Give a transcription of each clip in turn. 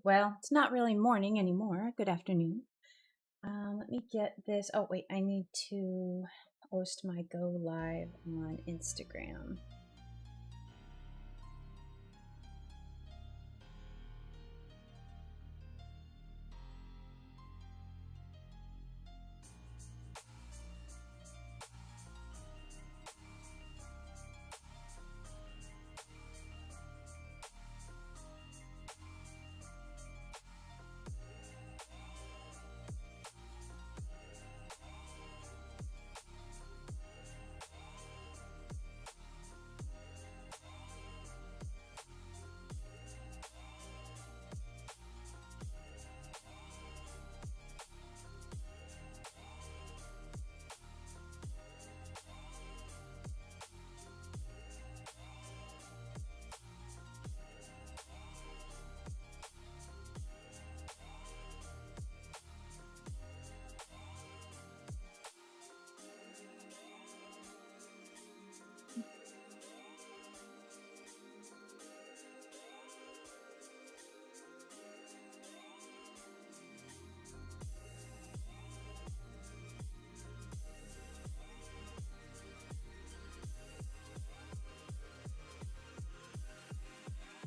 Well, it's not really morning anymore. Good afternoon. Let me get this. Oh, wait, I need to post my go live on Instagram.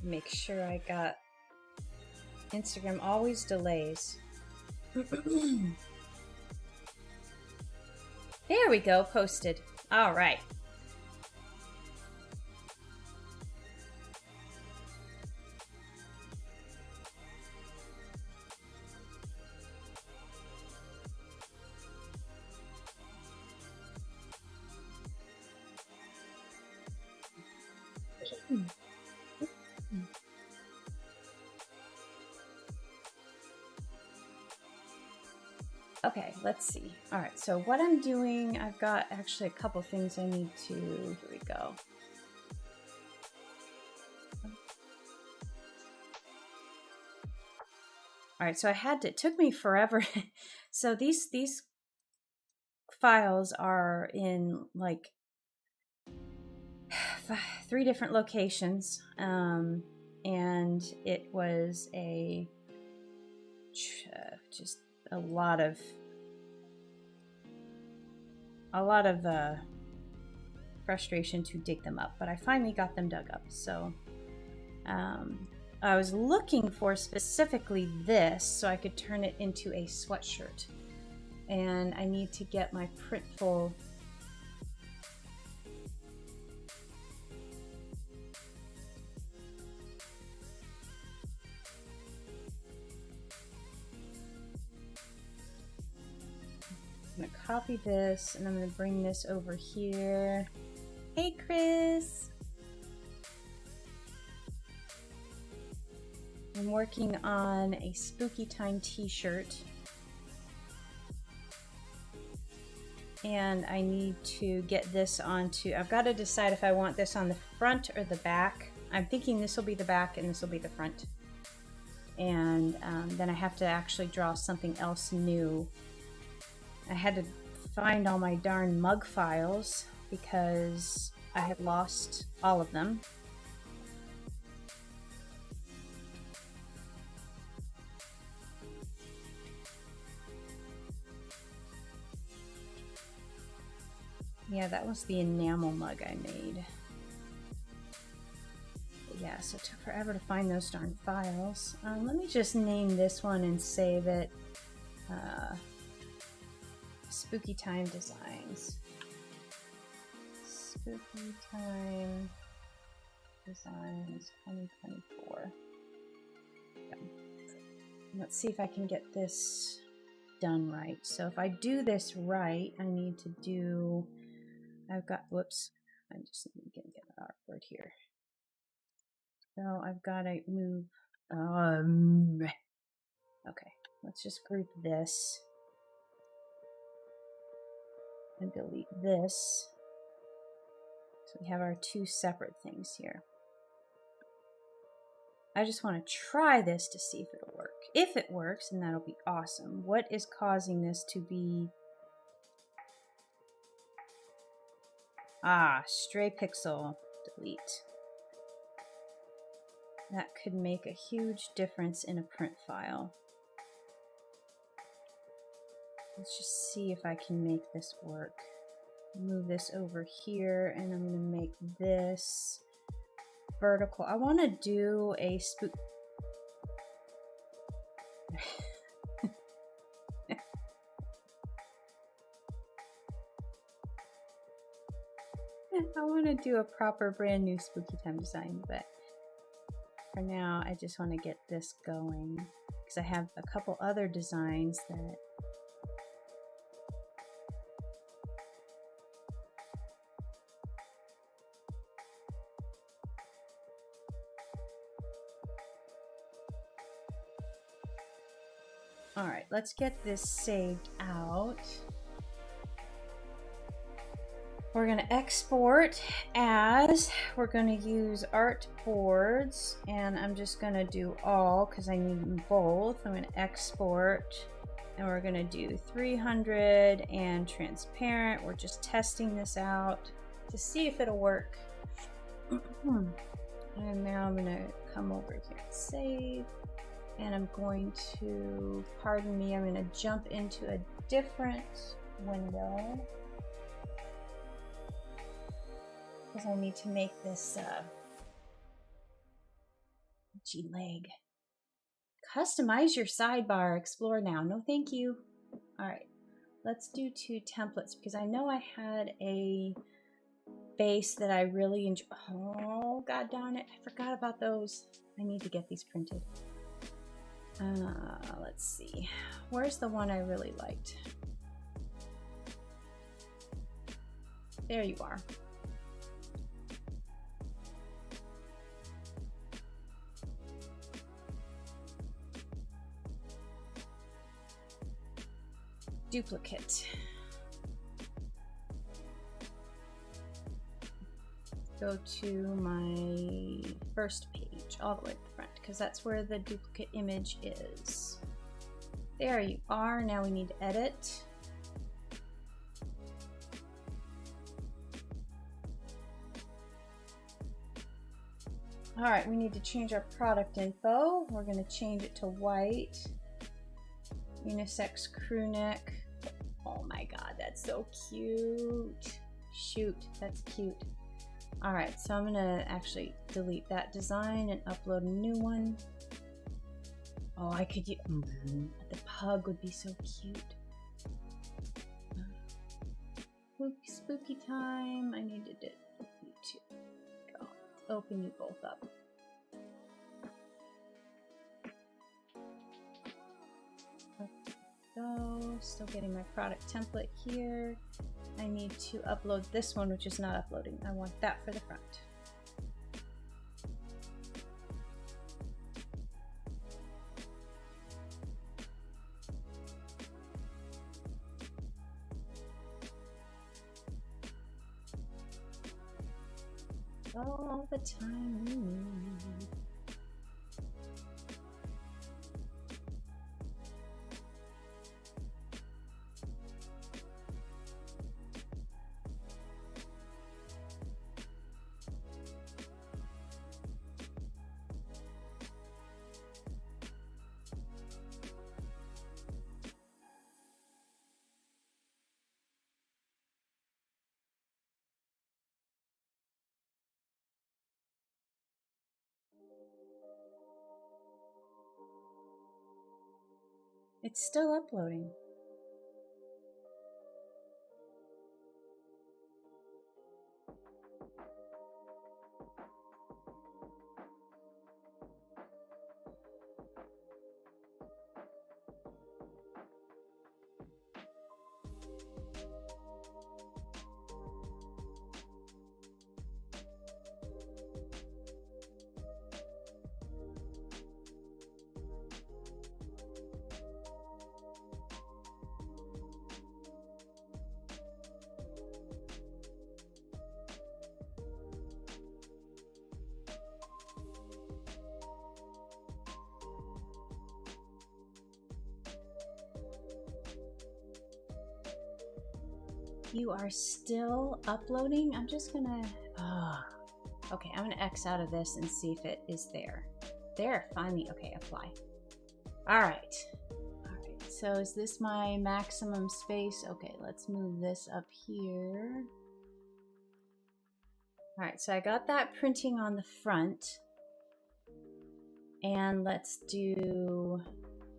Make sure I got Instagram always delays. There we go, posted. All right. Okay, let's see. All right, so what I'm doing, I've got actually a couple things I need to, here we go. All right, so it took me forever. So these files are in like 3 different locations, and it was just a lot of frustration to dig them up, but I finally got them dug up. So I was looking for specifically this so I could turn it into a sweatshirt, and I need to get my Printful I'm gonna copy this and I'm gonna bring this over here. Hey, Chris. I'm working on a Spookytime t-shirt. And I need to get this onto, I've got to decide if I want this on the front or the back. I'm thinking this will be the back and this will be the front. And then I have to actually draw something else new. I had to find all my darn mug files because I had lost all of them. Yeah, that was the enamel mug I made. But yeah, so it took forever to find those darn files. Let me just name this one and say that Spookytime Designs. Spookytime Designs 2024. Yeah. Let's see if I can get this done right. So if I do this right, I need to do, I've got, whoops, I just need to get an artboard here. So I've got to move, okay, let's just group this and delete this. So we have our 2 separate things here. I just want to try this to see if it'll work. If it works, then that'll be awesome. What is causing this to be... stray pixel. Delete. That could make a huge difference in a print file. Let's just see if I can make this work. Move this over here, and I'm going to make this vertical. I want to do a spook. I want to do a proper brand new Spookytime design, but for now I just want to get this going because I have a couple other designs that all right, let's get this saved out. We're going to export as, we're going to use artboards, and I'm just going to do all because I need them both. I'm going to export, and we're going to do 300 and transparent. We're just testing this out to see if it'll work. And now I'm going to come over here and save, and I'm going to, pardon me, I'm going to jump into a different window. Because I need to make this leg. Customize your sidebar. Explore now. No, thank you. All right, let's do 2 templates because I know I had a base that I really enjoy. Oh, god darn it! I forgot about those. I need to get these printed. Let's see. Where's the one I really liked? There you are. Duplicate. Go to my first page all the way to the front because that's where the duplicate image is. There you are. Now we need to edit. All right, we need to change our product info. We're going to change it to white. Unisex crew neck. Oh my god, that's so cute. Shoot, that's cute. All right, so I'm gonna actually delete that design and upload a new one. Oh, I could use, the pug would be so cute. Spooky time. I needed to you two. Go. Open you both up. Go. Still getting my product template here. I need to upload this one, which is not uploading. I want that for the front. All the time we need. It's still uploading. You are still uploading? I'm just gonna, Okay, I'm gonna X out of this and see if it is there. There, finally. Okay, apply. All right. So is this my maximum space? Okay, let's move this up here. All right, so I got that printing on the front. And let's do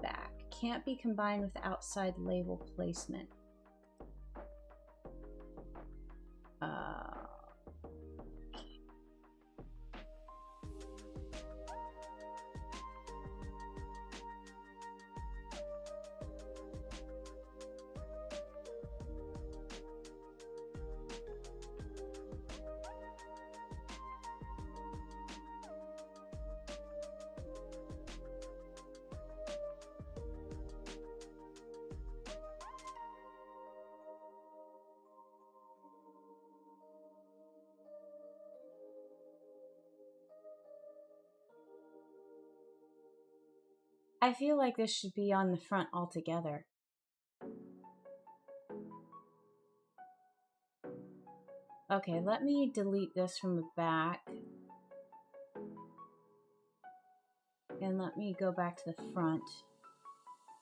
back. Can't be combined with outside label placement. I feel like this should be on the front altogether. Okay, let me delete this from the back. And let me go back to the front.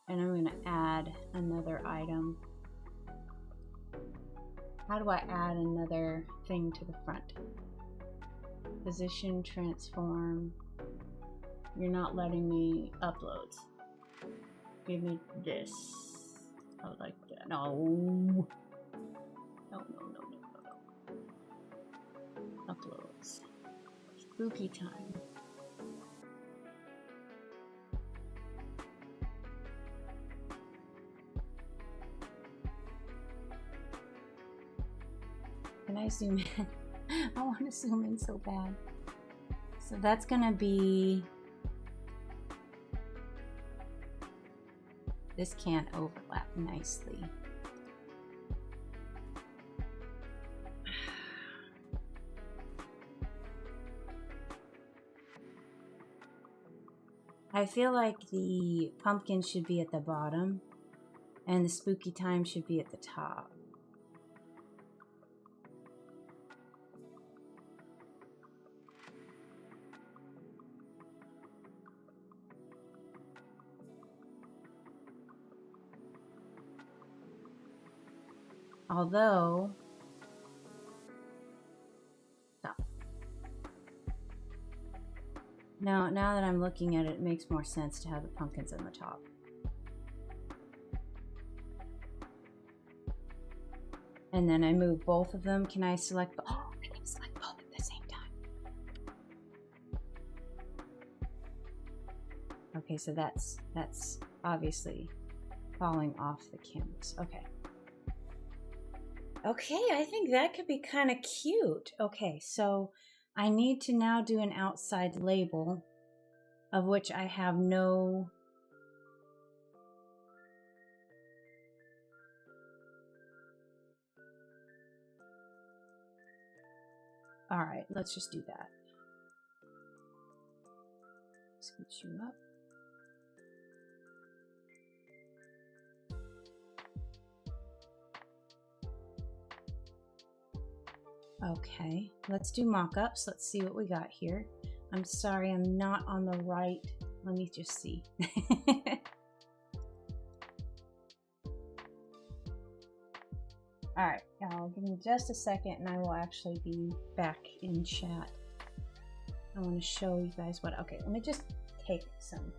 And I'm going to add another item. How do I add another thing to the front? Position, transform. You're not letting me upload. Give me this. I would like that. No. No. Uploads. Spookytime. Can I zoom in? I want to zoom in so bad. So that's gonna be... This can't overlap nicely. I feel like the pumpkin should be at the bottom and the Spookytime should be at the top. Although, now that I'm looking at it, it makes more sense to have the pumpkins on the top. And then I move both of them. Can I select? Oh, I can select both at the same time. Okay, so that's obviously falling off the canvas. Okay. Okay, I think that could be kind of cute. Okay, so I need to now do an outside label, of which I have no... All right, let's just do that. Scooch you up. Okay, let's do mock-ups. Let's see what we got here. I'm sorry, I'm not on the right. Let me just see. All right, y'all, give me just a second and I will actually be back in chat. I want to show you guys what... Okay, let me just take some...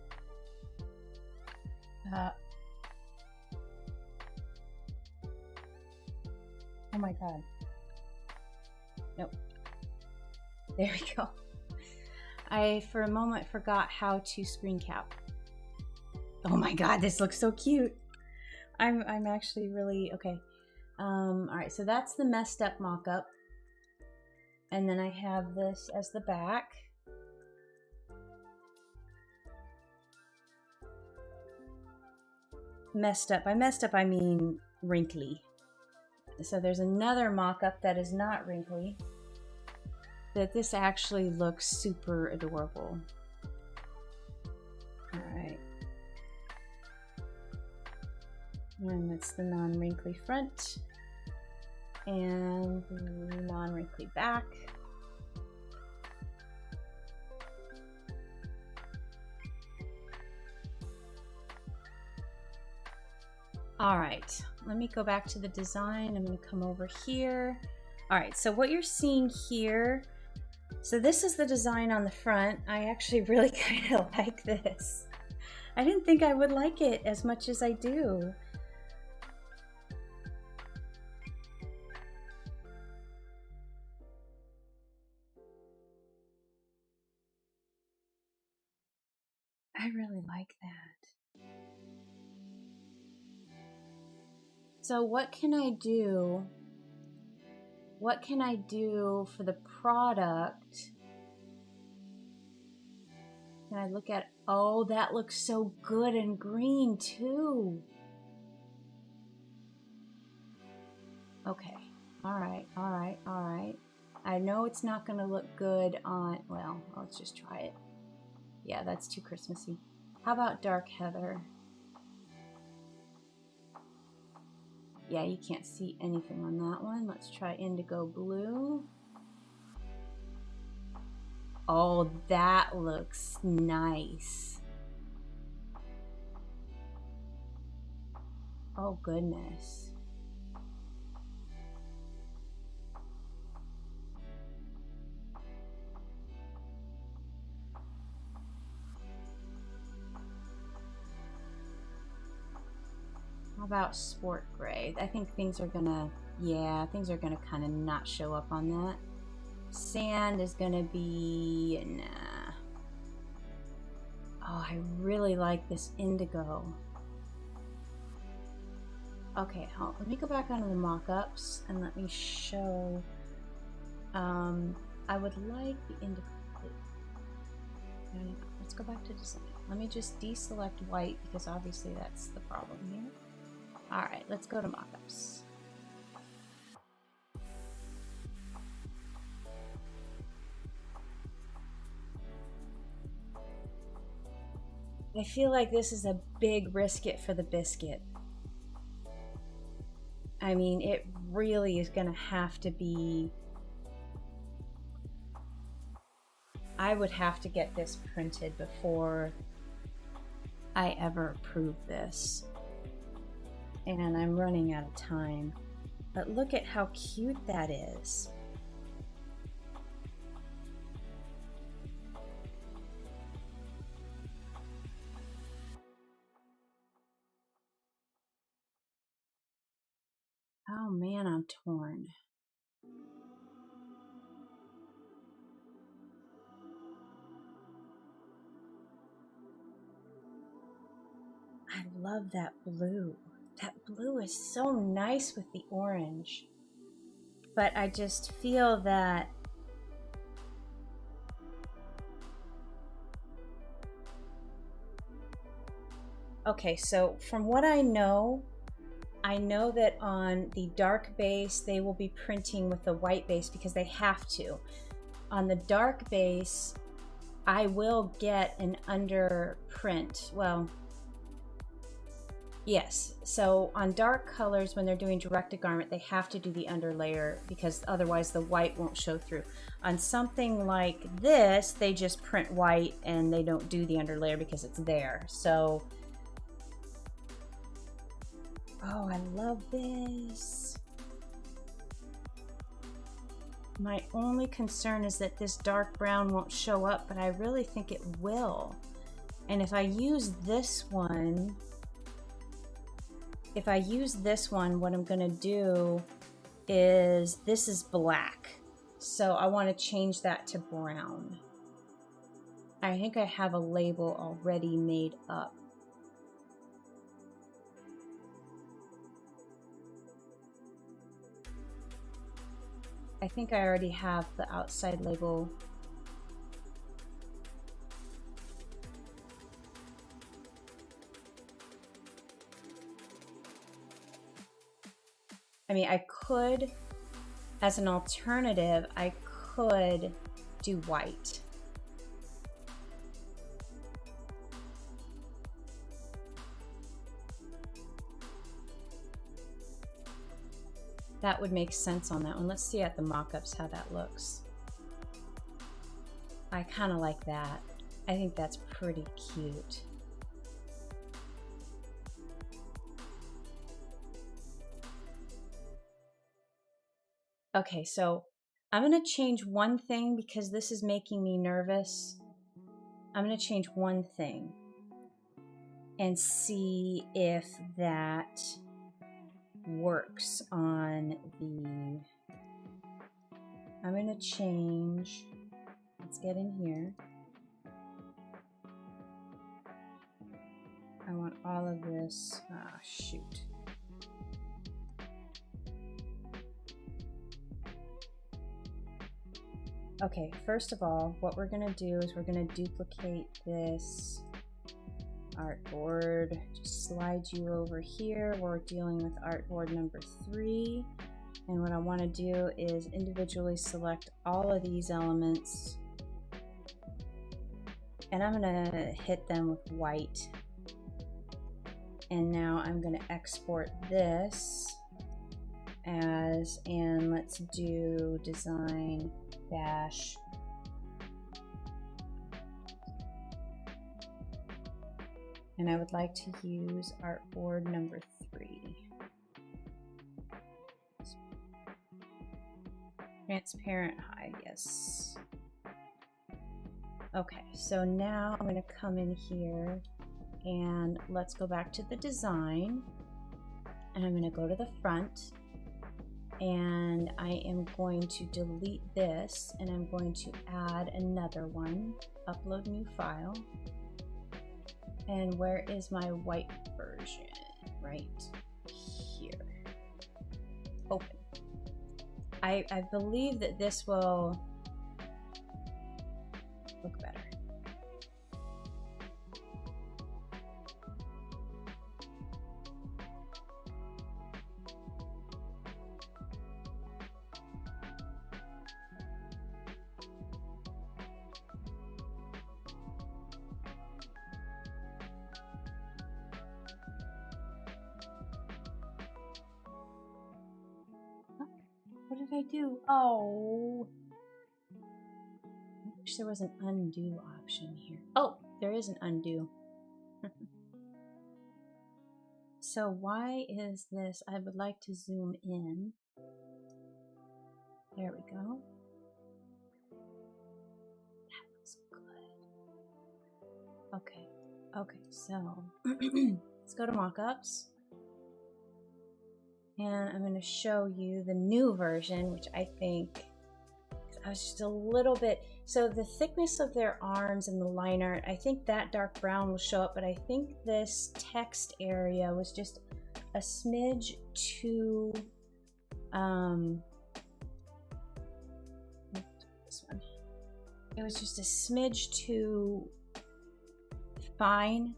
Oh my god. Nope. There we go. I, for a moment, forgot how to screen cap. Oh my god, this looks so cute. I'm actually really... Okay. Alright, so that's the messed up mock-up. And then I have this as the back. Messed up. By messed up, I mean wrinkly. So there's another mock-up that is not wrinkly. That this actually looks super adorable. Alright. And it's the non-wrinkly front. And the non-wrinkly back. All right, let me go back to the design. I'm going to come over here. All right, so what you're seeing here, so this is the design on the front. I actually really kind of like this. I didn't think I would like it as much as I do. I really like that. So what can I do? What can I do for the product? Can I look at, oh, that looks so good and green too. Okay, all right. I know it's not gonna look good on, well, let's just try it. Yeah, that's too Christmassy. How about dark heather? Yeah, you can't see anything on that one. Let's try indigo blue. Oh, that looks nice. Oh, goodness. How about sport gray? I think things are gonna, yeah, things are gonna kind of not show up on that. Sand is gonna be, nah. Oh, I really like this indigo. Okay, let me go back onto the mock-ups and let me show. I would like the indigo. Let's go back to design. Let me just deselect white because obviously that's the problem here. All right, let's go to mock-ups. I feel like this is a big risk it for the biscuit. I mean, it really is gonna have to be, I would have to get this printed before I ever approve this. And I'm running out of time. But look at how cute that is. Oh man, I'm torn. I love that blue. That blue is so nice with the orange. But I just feel that okay, so from what I know that on the dark base, they will be printing with the white base because they have to. On the dark base, I will get an under print. Well, yes. So on dark colors, when they're doing direct to garment, they have to do the underlayer because otherwise the white won't show through. On something like this, they just print white and they don't do the underlayer because it's there. So, oh, I love this. My only concern is that this dark brown won't show up, but I really think it will. And if I use this one, what I'm gonna do is, this is black. So I wanna change that to brown. I think I have a label already made up. I think I already have the outside label. I mean, I could, as an alternative, I could do white. That would make sense on that one. Let's see at the mock-ups how that looks. I kind of like that. I think that's pretty cute. Okay, so I'm going to change one thing because this is making me nervous. I'm going to change one thing and see if that works on the... I'm going to change... Let's get in here. I want all of this... Ah, shoot. Okay, first of all, what we're going to do is we're going to duplicate this artboard. Just slide you over here. We're dealing with artboard number 3. And what I want to do is individually select all of these elements. And I'm going to hit them with white. And now I'm going to export this as, and let's do design dash. And I would like to use artboard number 3. Transparent high, yes. Okay, so now I'm going to come in here and let's go back to the design. And I'm going to go to the front and I am going to delete this and I'm going to add another one. Upload new file. And where is my white version? Right here. Open. I believe that this will look better. What did I do? Oh, I wish there was an undo option here. Oh, there is an undo. So why is this? I would like to zoom in. There we go. That looks good. Okay. Okay, so let's go to mockups. And I'm going to show you the new version, which I think I was just a little bit... So the thickness of their arms and the line art, I think that dark brown will show up, but I think this text area was just a smidge too... this one. It was just a smidge too fine,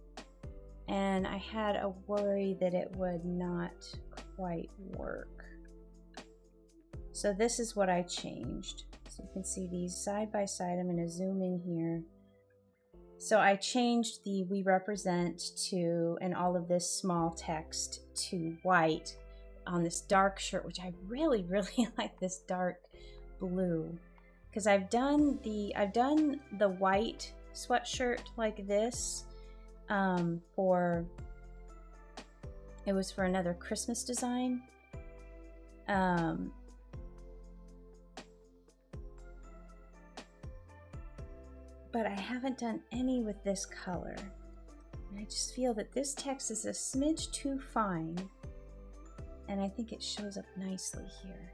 and I had a worry that it would not quite work. So this is what I changed. So you can see these side by side. I'm going to zoom in here. So I changed the "we represent" to, and all of this small text to white on this dark shirt, which I really, really like this dark blue. Because I've done the white sweatshirt like this it was for another Christmas design. But I haven't done any with this color. And I just feel that this text is a smidge too fine. And I think it shows up nicely here.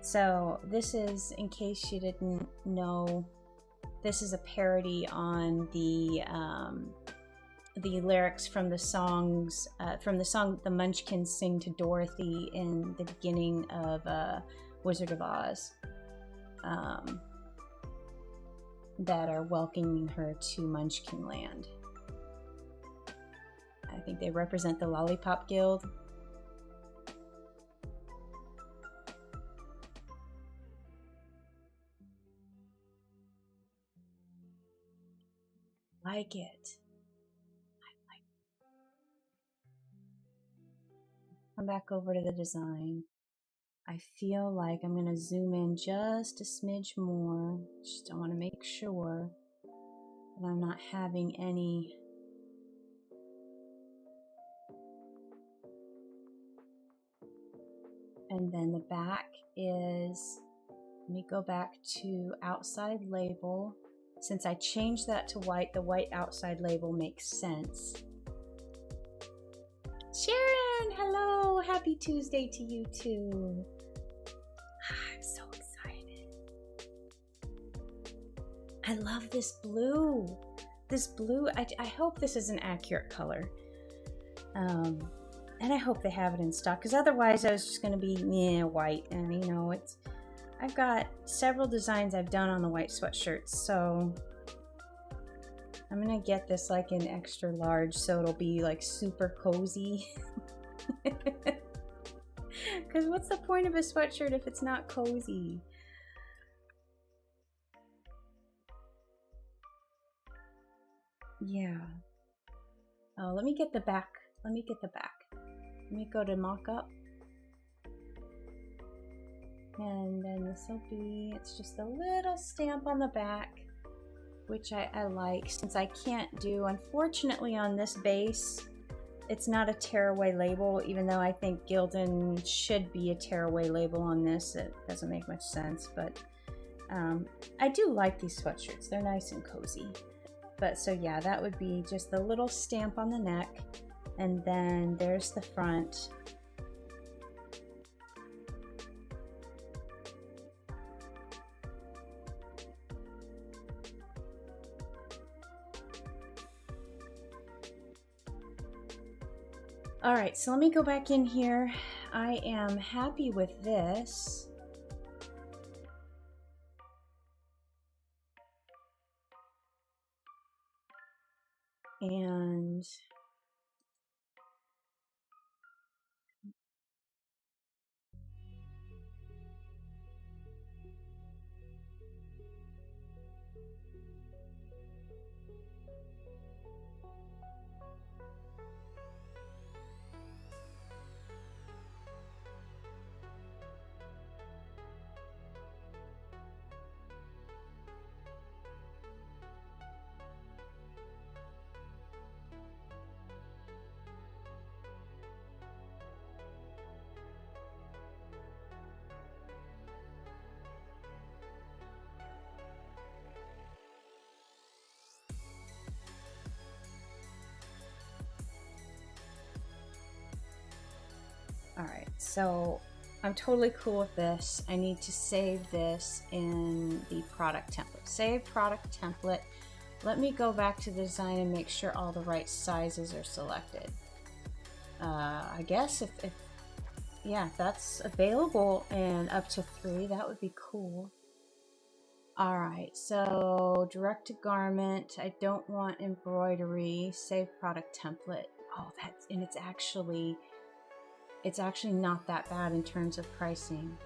So this is, in case you didn't know, this is a parody on the lyrics from the songs, from the song the Munchkins sing to Dorothy in the beginning of Wizard of Oz, that are welcoming her to Munchkin Land. I think they represent the Lollipop Guild. Like it. Come back over to the design. I feel like I'm going to zoom in just a smidge more. Just want to make sure that I'm not having any And then the back is, let me go back to outside label. Since I changed that to white, the white outside label makes sense. Sharon, hello, happy Tuesday to you too. I'm so excited. I love this blue. This blue, I hope this is an accurate color. And I hope they have it in stock, because otherwise I was just going to be white. And you know, I've got several designs I've done on the white sweatshirts, so I'm gonna get this like in extra large so it'll be like super cozy. Because what's the point of a sweatshirt if it's not cozy? Yeah. Oh, let me get the back. Let me get the back. Let me go to mock-up. And then this will be, it's just a little stamp on the back, which I like, since I can't do, unfortunately on this base, it's not a tearaway label, even though I think Gildan should be a tearaway label on this. It doesn't make much sense, but I do like these sweatshirts. They're nice and cozy. But so yeah, that would be just the little stamp on the neck, and then there's the front. All right, so let me go back in here. I am happy with this. And all right, so I'm totally cool with this. I need to save this in the product template. Save product template. Let me go back to the design and make sure all the right sizes are selected. I guess if yeah, if that's available and up to 3, that would be cool. All right, so direct to garment. I don't want embroidery. Save product template. Oh, that's, and it's actually not that bad in terms of pricing.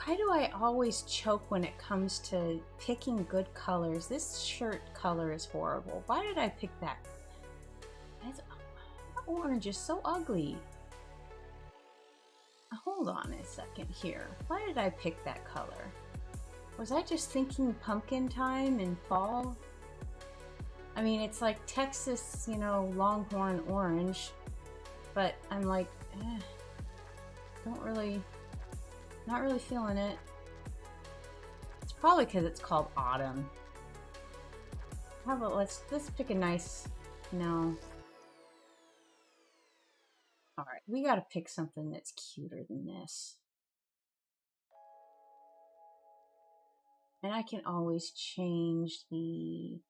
Why do I always choke when it comes to picking good colors? This shirt color is horrible. Why did I pick that? That orange is so ugly. Hold on a second here. Why did I pick that color? Was I just thinking pumpkin time and fall? I mean, it's like Texas, you know, Longhorn orange, but I'm like, not really feeling it. It's probably because it's called autumn. How about let's pick a nice, no. All right, we got to pick something that's cuter than this. And I can always change the...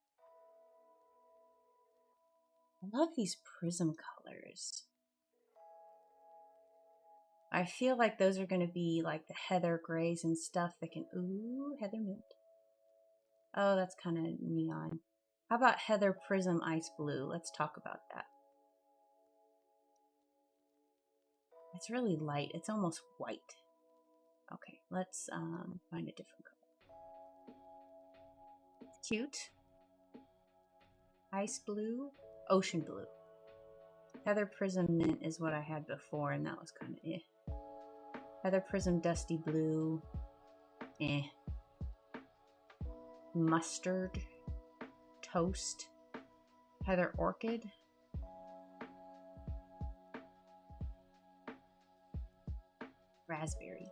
I love these prism colors. I feel like those are going to be like the heather grays and stuff that can... Ooh, heather mint. Oh, that's kind of neon. How about heather prism ice blue? Let's talk about that. It's really light. It's almost white. Okay, let's find a different color. It's cute. Ice blue, ocean blue. Heather prism mint is what I had before, and that was kind of eh. Heather prism dusty blue, eh. Mustard. Toast. Heather Orchid. Raspberry.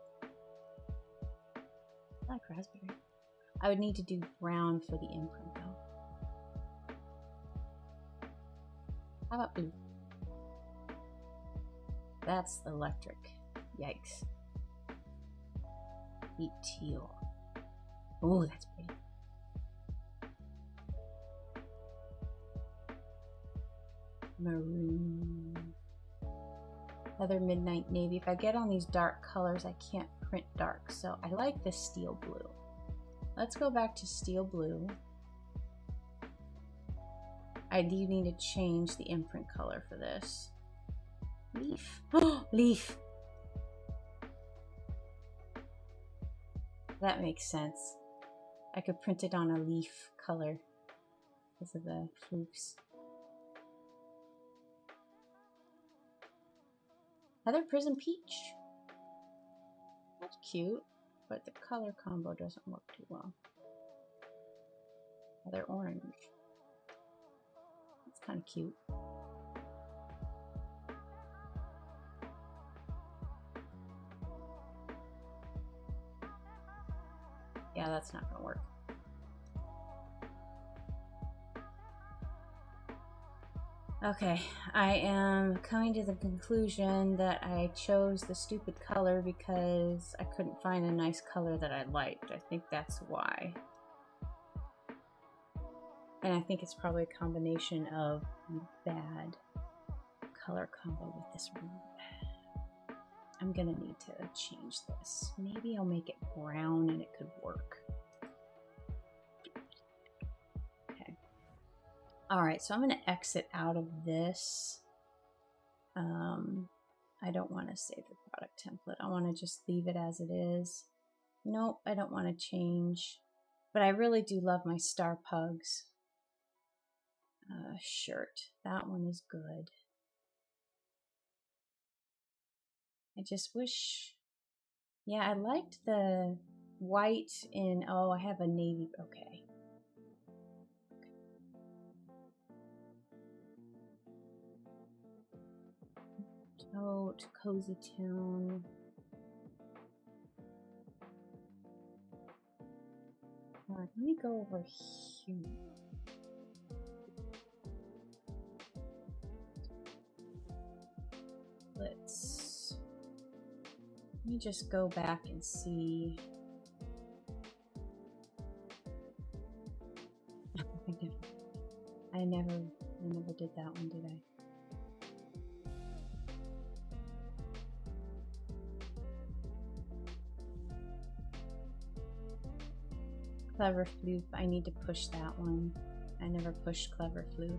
I like raspberry. I would need to do brown for the imprint though. How about blue? That's electric. Yikes. Deep teal. Oh, that's pretty. Maroon. Other midnight navy. If I get on these dark colors, I can't print dark, so I like this steel blue. Let's go back to steel blue. I do need to change the imprint color for this. Leaf. Oh, leaf. That makes sense. I could print it on a leaf color because of the flukes. Heather Prism Peach. That's cute, but the color combo doesn't work too well. Heather Orange. It's kind of cute. Yeah, that's not gonna work. Okay, I am coming to the conclusion that I chose the stupid color because I couldn't find a nice color that I liked. I think that's why. And I think it's probably a combination of bad color combo with this room. I'm gonna need to change this. Maybe I'll make it brown and it could work. Okay. All right, so I'm gonna exit out of this. I don't want to save the product template. I want to just leave it as it is. Nope, I don't want to change. But I really do love my Star Pugs shirt. That one is good. I just wish, yeah, I liked the white in, oh, I have a navy, okay. Tote, Cozy Town. All right, let me go over here. Let me just go back and see. I never did that one, did I? Clever Floof, I need to push that one. I never pushed Clever Floof.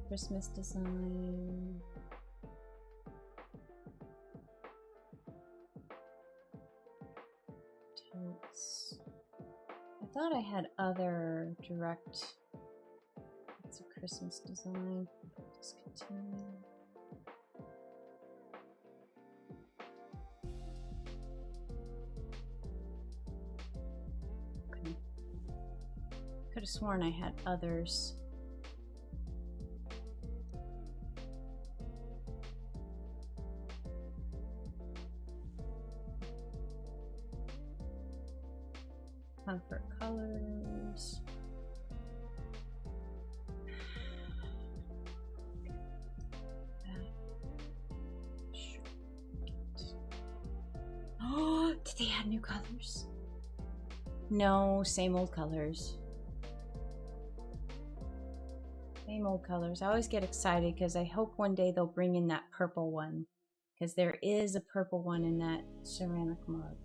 Christmas design. Totes. I thought I had other direct. It's a Christmas design. Discontinue. Okay. Could have sworn I had others. Comfort colors. Oh, did they add new colors? No, same old colors. Same old colors. I always get excited because I hope one day they'll bring in that purple one, because there is a purple one in that ceramic mug.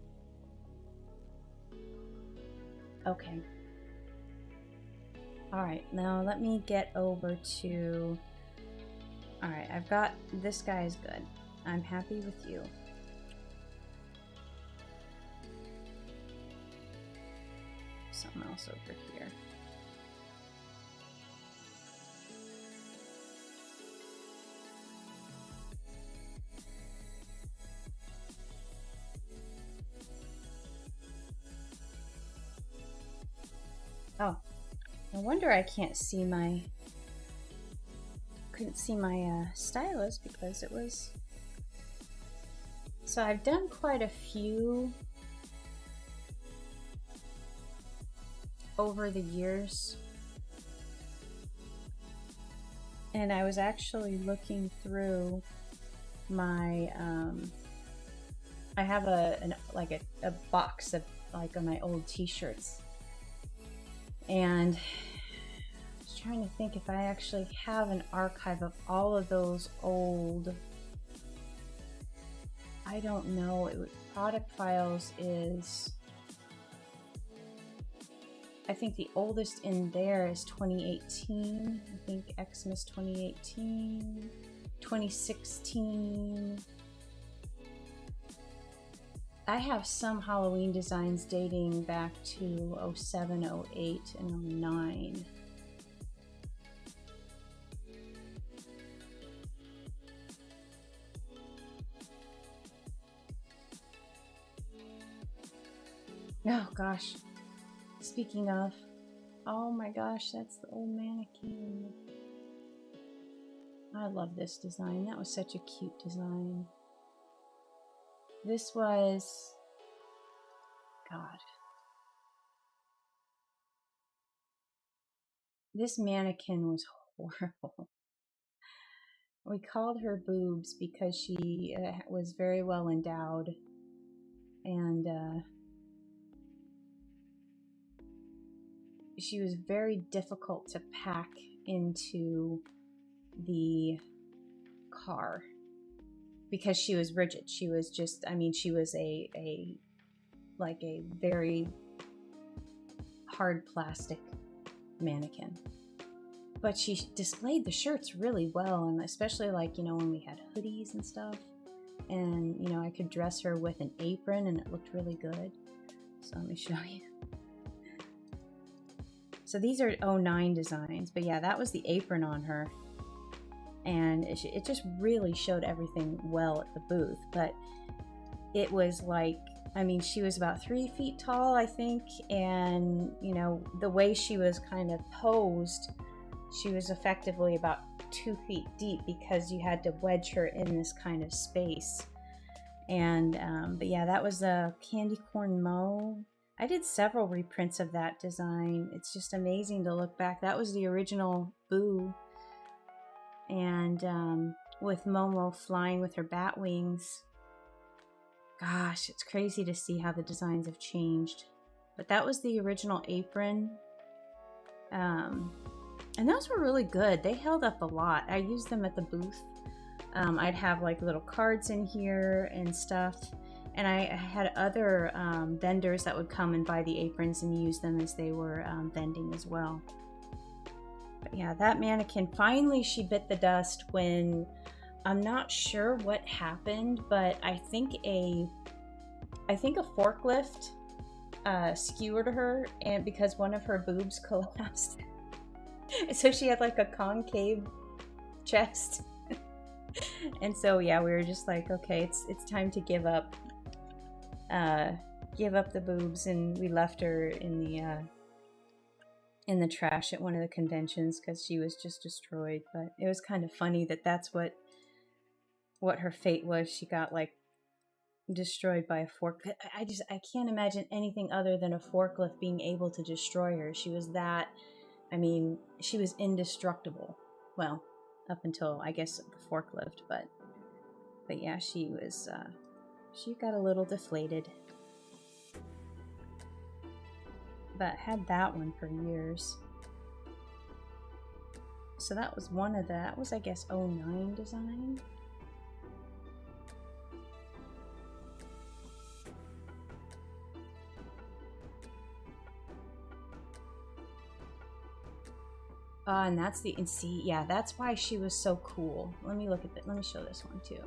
Okay. All right, now let me get over to, all right, I've got, this guy is good. I'm happy with you. Something else over here. Oh, no wonder I couldn't see my stylus, because it was, so I've done quite a few over the years, and I was actually looking through my I have a box of my old t-shirts, and I was trying to think if I actually have an archive of all of those old, I don't know, product files is, I think the oldest in there is 2018. I think Xmas 2018, 2016. I have some Halloween designs dating back to 07, 08, and 09. Oh gosh. Speaking of, oh my gosh, that's the old mannequin. I love this design. That was such a cute design. This was, God. This mannequin was horrible. We called her Boobs because she was very well endowed, and she was very difficult to pack into the car because she was rigid. She was just, I mean, she was a very hard plastic mannequin. But she displayed the shirts really well, and especially when we had hoodies and stuff. And, I could dress her with an apron and it looked really good. So let me show you. So these are 09 designs, but yeah, that was the apron on her. And it just really showed everything well at the booth. But it was she was about 3 feet tall, I think. And, the way she was kind of posed, she was effectively about 2 feet deep because you had to wedge her in this kind of space. And, but yeah, that was a candy corn Mo. I did several reprints of that design. It's just amazing to look back. That was the original Boo. And with Momo flying with her bat wings. Gosh, it's crazy to see how the designs have changed. But that was the original apron. And those were really good. They held up a lot. I used them at the booth. I'd have little cards in here and stuff. And I had other vendors that would come and buy the aprons and use them as they were vending as well. But yeah, that mannequin, finally she bit the dust when, I'm not sure what happened, but I think a forklift skewered her, and because one of her boobs collapsed. So she had a concave chest. And so yeah, we were just okay, it's time to give up the boobs, and we left her in the trash at one of the conventions because she was just destroyed. But it was kind of funny that that's what her fate was. She got destroyed by a forklift. I can't imagine anything other than a forklift being able to destroy her. She was that, she was indestructible. Well, up until I guess the forklift, but yeah, she was she got a little deflated. But had that one for years. So that was that was I guess 09 design. And that's why she was so cool. Let me look at that. Let me show this one too.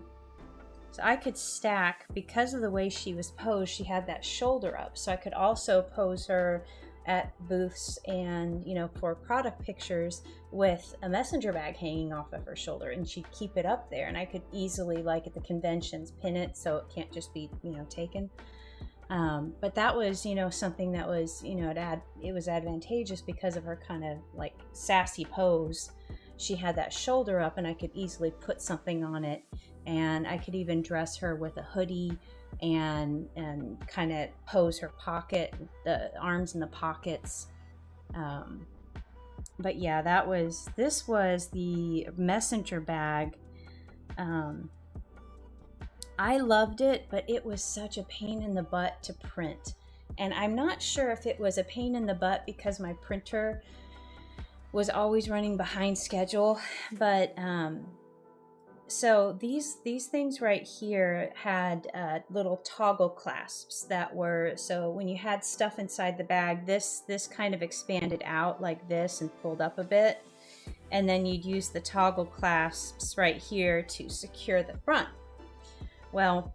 So I could stack, because of the way she was posed, she had that shoulder up. So I could also pose her at booths and, for product pictures with a messenger bag hanging off of her shoulder, and she'd keep it up there. And I could easily, at the conventions, pin it so it can't just be, taken. But that was, you know, something that was, you know, it was advantageous because of her kind of like sassy pose. She had that shoulder up and I could easily put something on it, and I could even dress her with a hoodie and kind of pose her pocket, the arms in the pockets. But yeah, this was the messenger bag. I loved it, but it was such a pain in the butt to print. And I'm not sure if it was a pain in the butt because my printer was always running behind schedule, but so these things right here had little toggle clasps that were, so when you had stuff inside the bag, this kind of expanded out like this and pulled up a bit, and then you'd use the toggle clasps right here to secure the front. Well,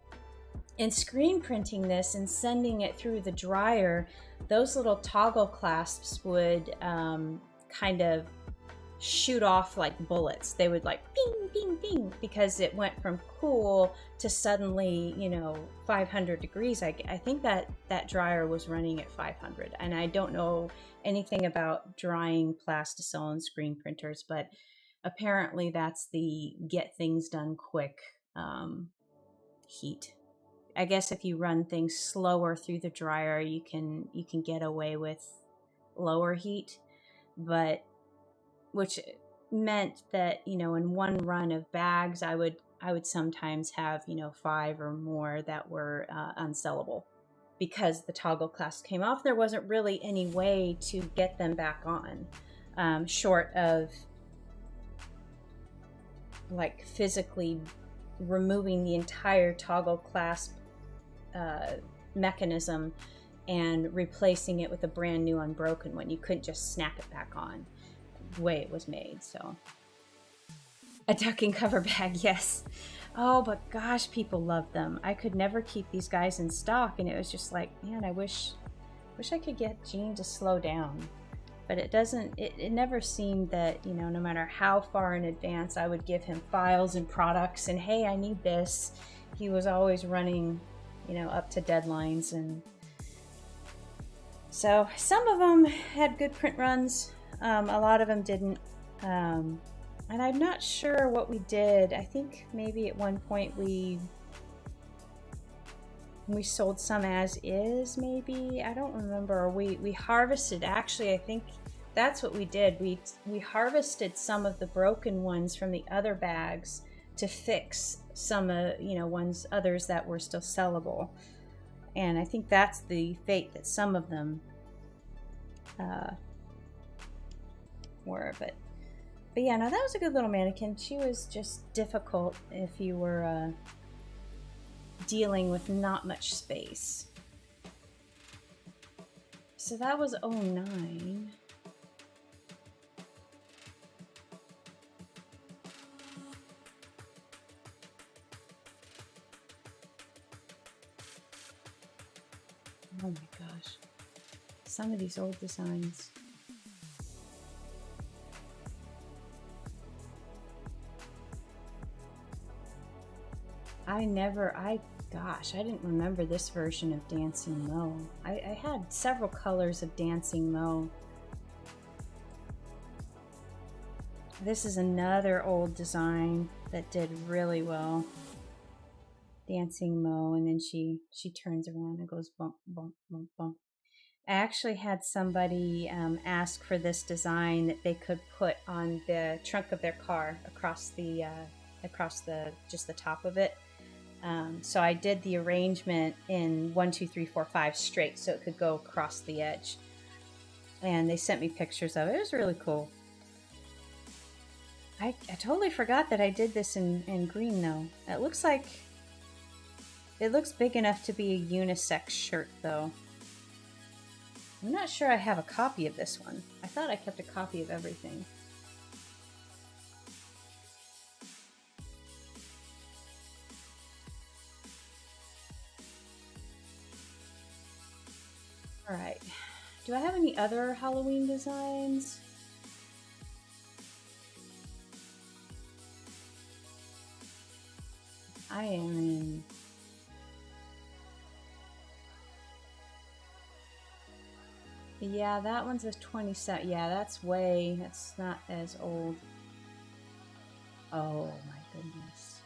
in screen printing this and sending it through the dryer, those little toggle clasps would kind of shoot off like bullets. They would like bing, bing, bing, because it went from cool to suddenly, you know, 500 degrees. I think that dryer was running at 500. And I don't know anything about drying plasticine screen printers, but apparently that's the get things done quick heat. I guess if you run things slower through the dryer, you can get away with lower heat, but which meant that, you know, in one run of bags, I would sometimes have, you know, 5 or more that were unsellable because the toggle clasp came off. There wasn't really any way to get them back on, short of like physically removing the entire toggle clasp mechanism and replacing it with a brand new unbroken one. You couldn't just snap it back on the way it was made. So a ducking cover bag, yes. Oh, but gosh, people love them. I could never keep these guys in stock, and it was just like, man, I wish I could get Gene to slow down. But it doesn't, it never seemed that, you know, no matter how far in advance I would give him files and products and, hey, I need this, he was always running, you know, up to deadlines. And so some of them had good print runs, a lot of them didn't. And I'm not sure what we did. I think maybe at one point we sold some as is, maybe. I don't remember. We harvested, actually, I think that's what we did. We harvested some of the broken ones from the other bags to fix some you know, others that were still sellable. And I think that's the fate that some of them were. But yeah, no, that was a good little mannequin. She was just difficult if you were dealing with not much space. So that was 09. Oh my gosh. Some of these old designs. I didn't remember this version of Dancing Mo. I had several colors of Dancing Mo. This is another old design that did really well. Dancing Mo, and then she turns around and goes bump, bump, bump, bump. I actually had somebody ask for this design that they could put on the trunk of their car across the just the top of it. So I did the arrangement in 1, 2, 3, 4, 5 straight, so it could go across the edge. And they sent me pictures of it. It was really cool. I totally forgot that I did this in green, though. It looks big enough to be a unisex shirt, though. I'm not sure I have a copy of this one. I thought I kept a copy of everything. All right. Do I have any other Halloween designs? Yeah, that one's a 27. Yeah, that's not as old. Oh my goodness.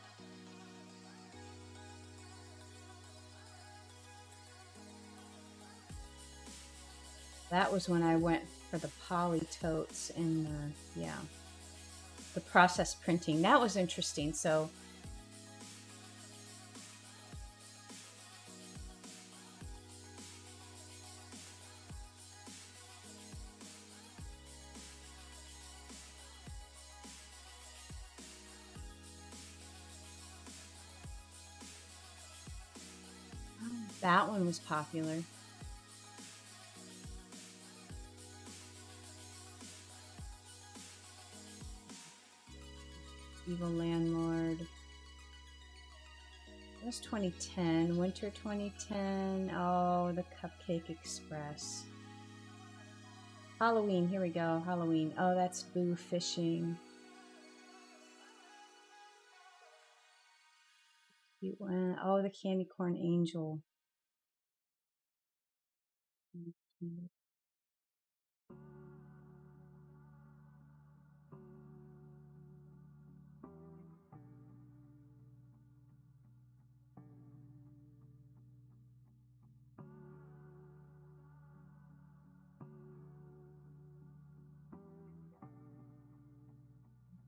That was when I went for the poly totes and the process printing. That was interesting. So that one was popular. Evil Landlord. That was 2010. Winter 2010. Oh, the Cupcake Express. Halloween. Here we go. Halloween. Oh, that's Boo Fishing. Cute one. Oh, the Candy Corn Angel.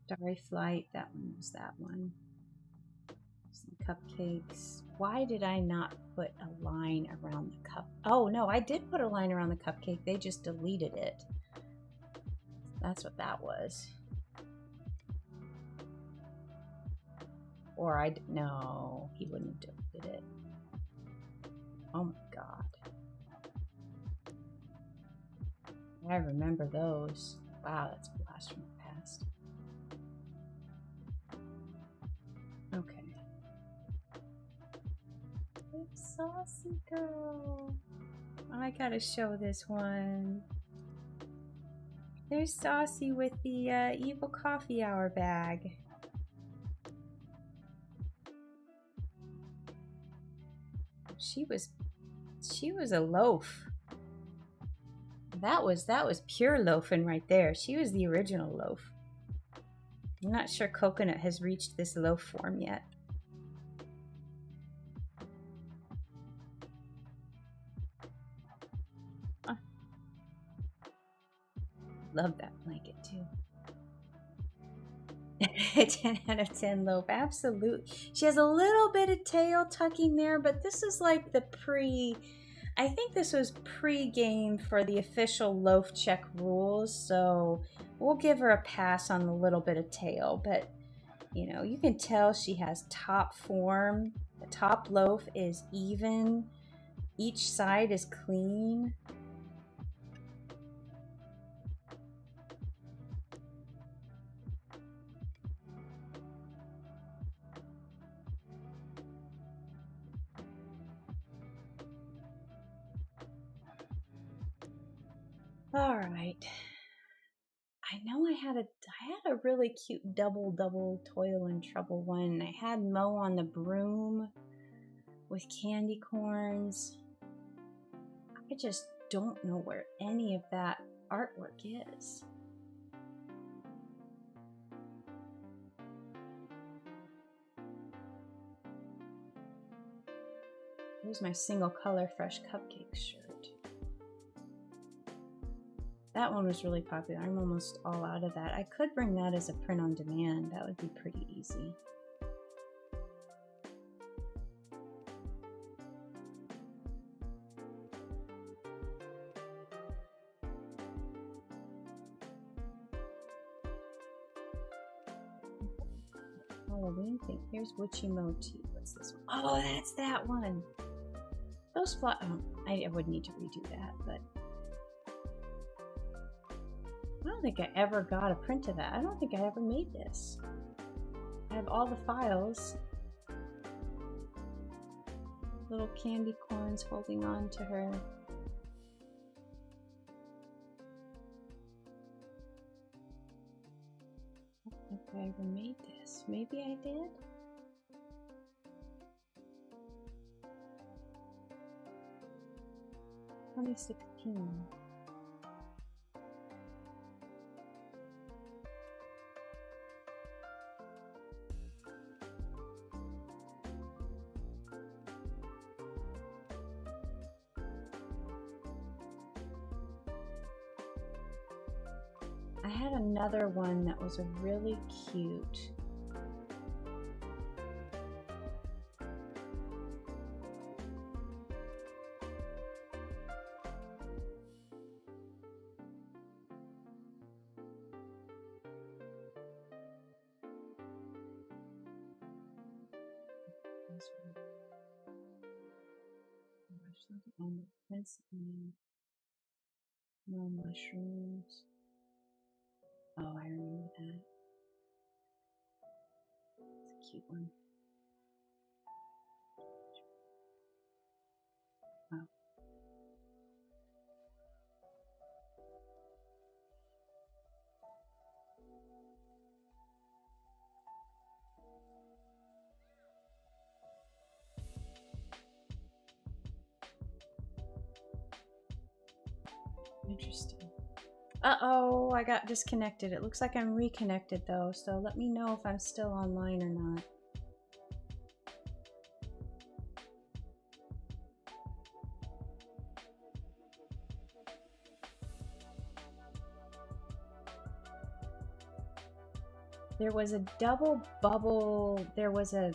Starry Flight, that one was that one. Some cupcakes. Why did I not put a line around the cup? Oh no, I did put a line around the cupcake. They just deleted it. That's what that was. Or no, he wouldn't have deleted it. Oh my god. I remember those. Wow, that's a blast from the past. Okay. It's Saucy Girl. I gotta show this one. There's Saucy with the evil coffee hour bag. She was a loaf. That was pure loafing right there. She was the original loaf. I'm not sure Coconut has reached this loaf form yet. Huh. Love that blanket too. 10 out of 10 loaf, absolutely. She has a little bit of tail tucking there, but this is like the I think this was pre-game for the official loaf check rules, so we'll give her a pass on the little bit of tail, but you know, you can tell she has top form. The top loaf is even. Each side is clean. All right. I know I had a really cute double toil and trouble one. I had Mo on the broom with candy corns. I just don't know where any of that artwork is. Here's my single color Fresh Cupcake shirt. That one was really popular. I'm almost all out of that. I could bring that as a print on demand. That would be pretty easy. Halloween thing. Here's Witchy Mochi. What's this one? Oh, that's that one. Those I would need to redo that, but I don't think I ever got a print of that. I don't think I ever made this. I have all the files. Little candy corns holding on to her. I don't think I ever made this. Maybe I did? '16. I had another one that was a really cute. No mushrooms. Oh, I remember that. It's a cute one. Wow. Interesting. Uh-oh, I got disconnected. It looks like I'm reconnected though, so let me know if I'm still online or not. There was a double bubble. There was a,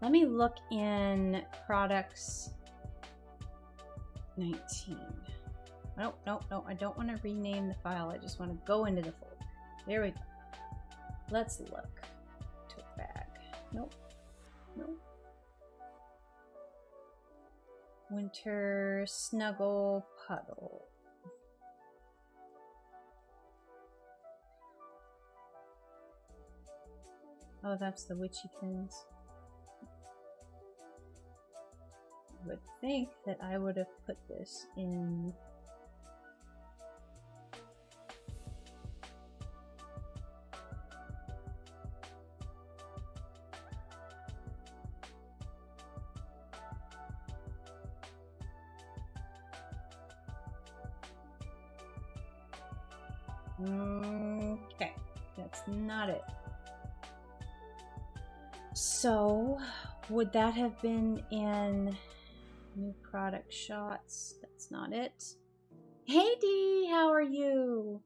Let me look in products 19. Nope, nope, nope. I don't want to rename the file. I just want to go into the folder. There we go. Let's look. Took bag. Nope. Nope. Winter snuggle puddle. Oh, that's the witchy pins. I would think that I would have put this in. Okay, that's not it. So, would that have been in new product shots? That's not it. Hey Dee, how are you?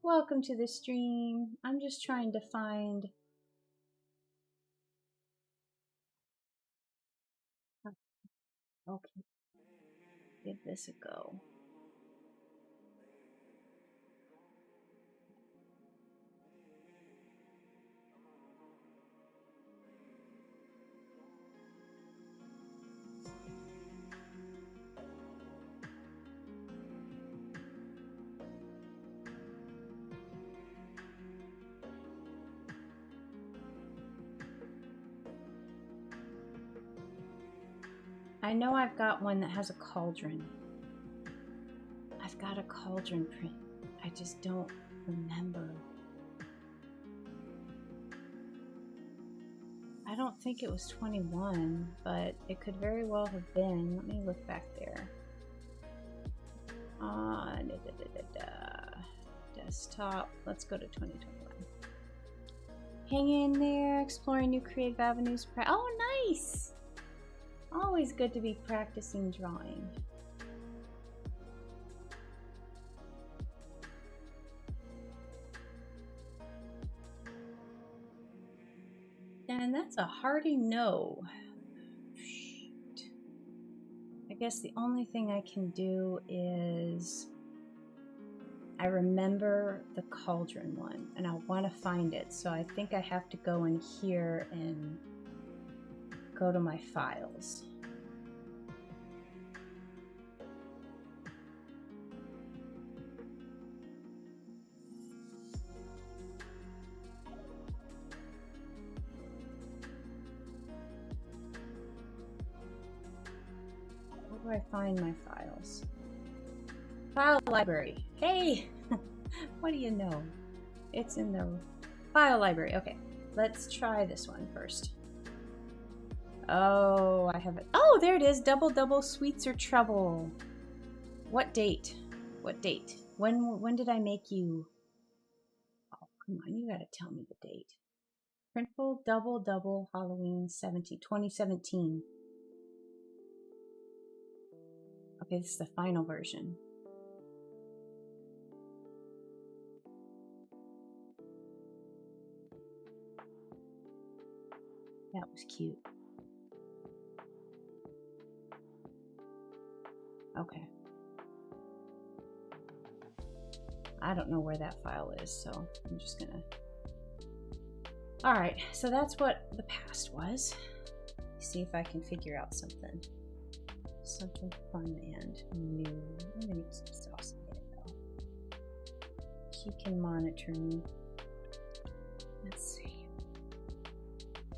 Welcome to the stream. I'm just trying to find. Okay, give this a go. I know I've got one that has a cauldron. I've got a cauldron print. I just don't remember. I don't think it was 21, but it could very well have been. Let me look back there. Desktop. Let's go to 2021. Hang in there, exploring new creative avenues. Oh, nice! Always good to be practicing drawing. And that's a hearty no. Shoot. I guess the only thing I can do is I remember the cauldron one and I want to find it. So I think I have to go in here and go to my files. Where do I find my files? File library. Hey, what do you know? It's in the file library. Okay, let's try this one first. Oh, I have it. Oh, there it is. Double Double Sweets or Trouble. What date? What date? When did I make you? Oh, come on. You gotta tell me the date. Printful Double Double Halloween 2017. Okay, this is the final version. That was cute. Okay. I don't know where that file is, so I'm just gonna... All right, so that's what the past was. See if I can figure out something. Something fun and new. I'm gonna keep Sauce in it though. She can monitor me. Let's see.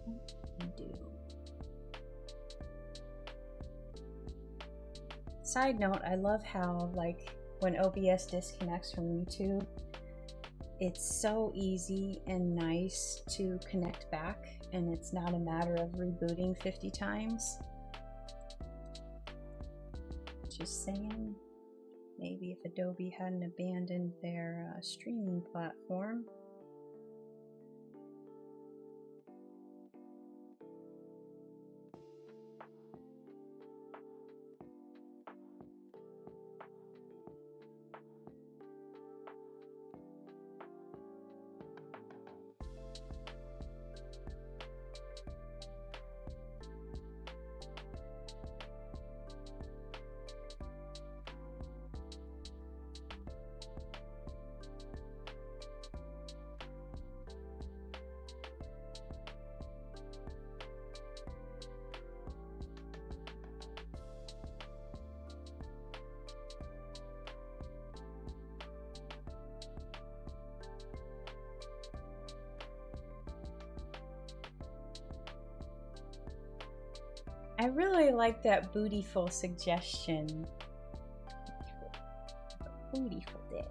What can I do? Side note, I love how, like, when OBS disconnects from YouTube, it's so easy and nice to connect back, and it's not a matter of rebooting 50 times. Just saying, maybe if Adobe hadn't abandoned their streaming platform. I really like that bootyful suggestion. Bootyful day.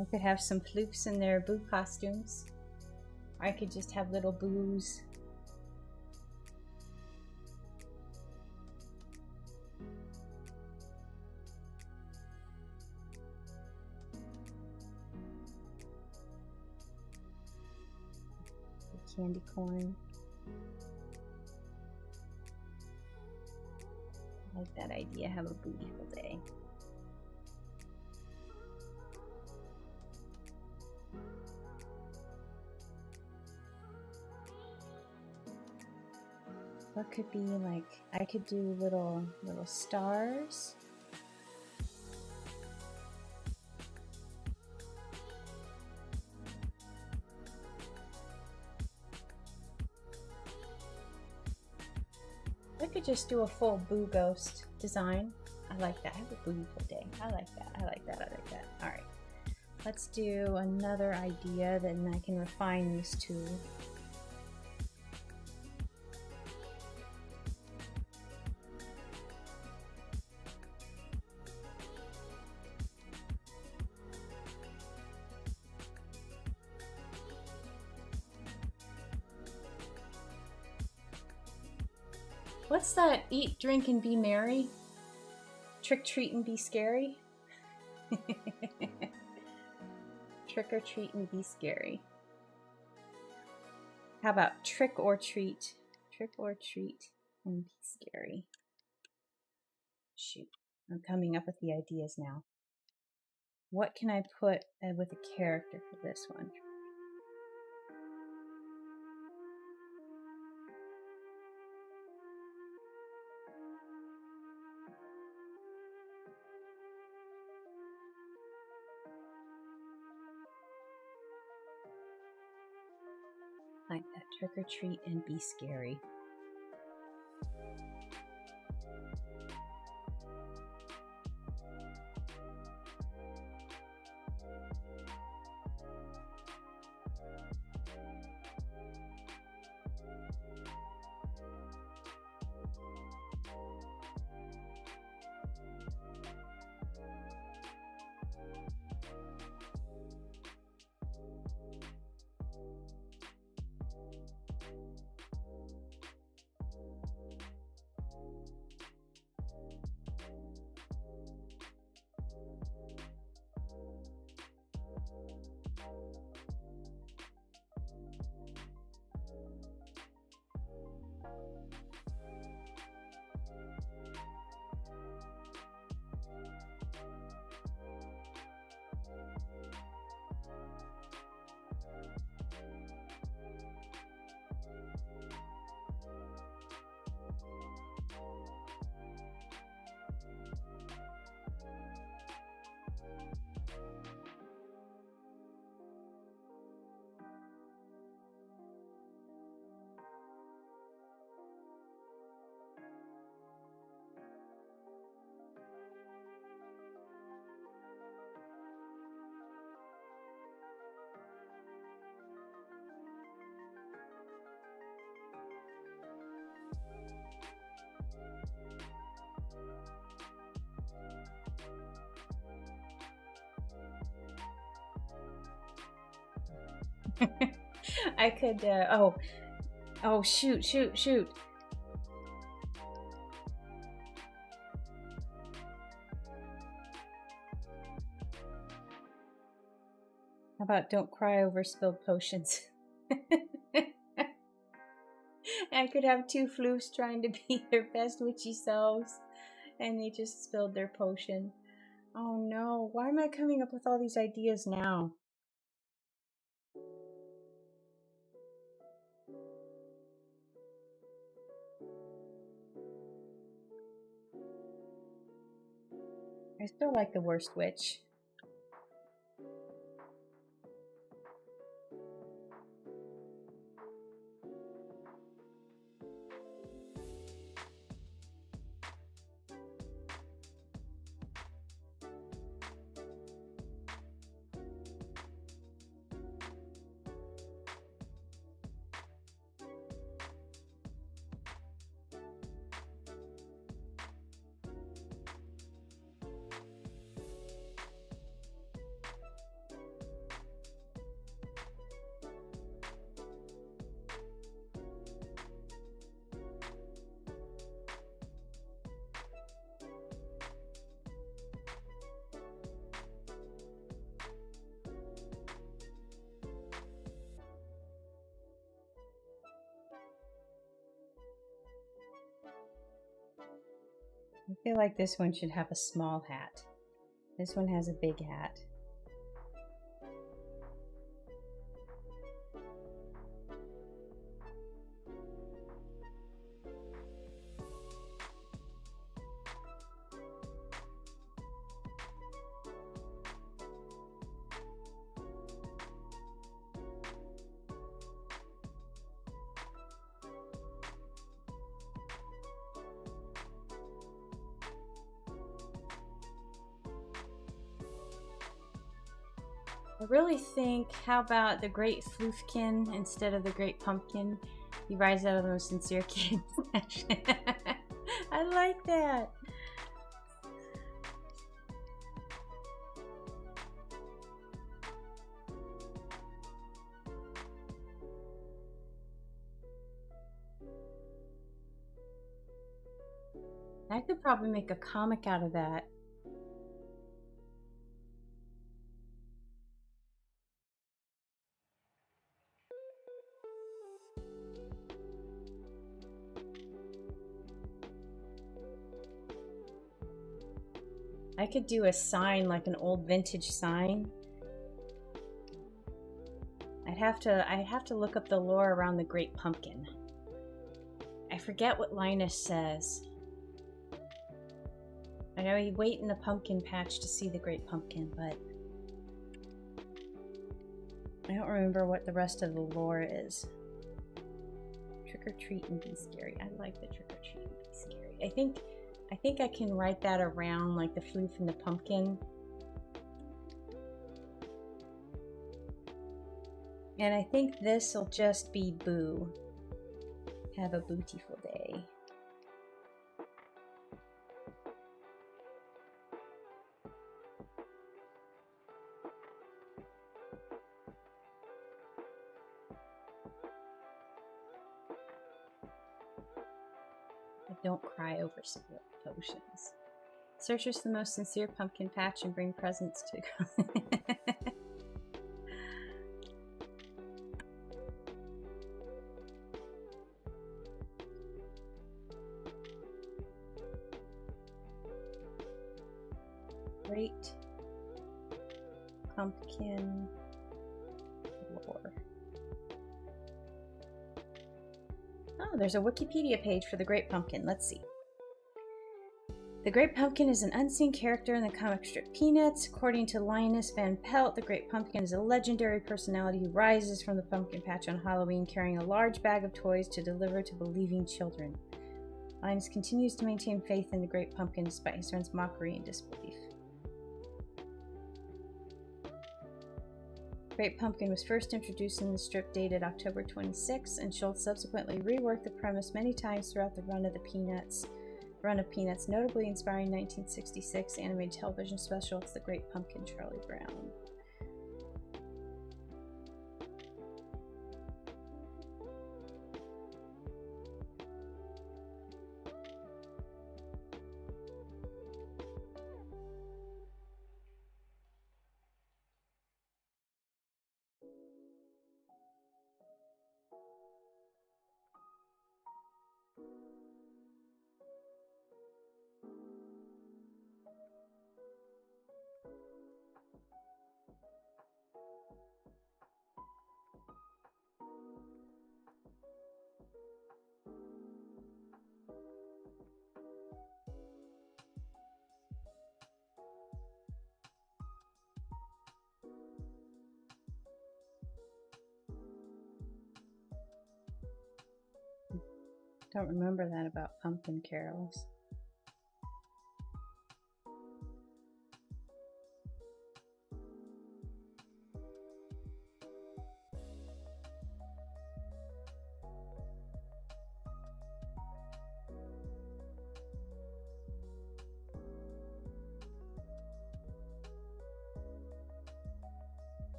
I could have some flukes in their boo costumes. I could just have little boos. Candy corn. I like that idea. Have a beautiful day. What could be like? I could do little stars. I could just do a full boo ghost design. I like that. Have a beautiful day. I like that. I like that. I like that. All right. Let's do another idea, then I can refine these two. What's that? Eat, drink, and be merry? Trick, treat, and be scary? Trick or treat and be scary. How about trick or treat? Trick or treat and be scary. Shoot, I'm coming up with the ideas now. What can I put with a character for this one? Like that, trick or treat and be scary. I could, oh, shoot. How about don't cry over spilled potions? I could have two floofs trying to be their best witchy selves, and they just spilled their potion. Oh no, why am I coming up with all these ideas now? I still like the worst witch. I feel like this one should have a small hat. This one has a big hat. I really think, how about the Great Floofkin instead of the Great Pumpkin? He rises out of the most sincere kid. I like that. I could probably make a comic out of that. I could do a sign, like an old vintage sign. I'd have to look up the lore around the Great Pumpkin. I forget what Linus says. I know you wait in the pumpkin patch to see the Great Pumpkin, but I don't remember what the rest of the lore is. Trick or treat and be scary. I like the trick or treat and be scary. I think I can write that around, like the floof and the pumpkin. And I think this will just be Boo. Have a beautiful day. Don't cry over spilled potions. Searchers the most sincere pumpkin patch and bring presents to. Great pumpkin lore. Oh, there's a Wikipedia page for the Great Pumpkin. Let's see. The Great Pumpkin is an unseen character in the comic strip Peanuts. According to Linus Van Pelt, the Great Pumpkin is a legendary personality who rises from the pumpkin patch on Halloween carrying a large bag of toys to deliver to believing children. Linus continues to maintain faith in the Great Pumpkin despite his friends' mockery and disbelief. Great Pumpkin was first introduced in the strip dated October 26, and Schultz subsequently reworked the premise many times throughout the run of Peanuts, notably inspiring 1966 animated television special It's the Great Pumpkin, Charlie Brown. Don't remember that about pumpkin carols.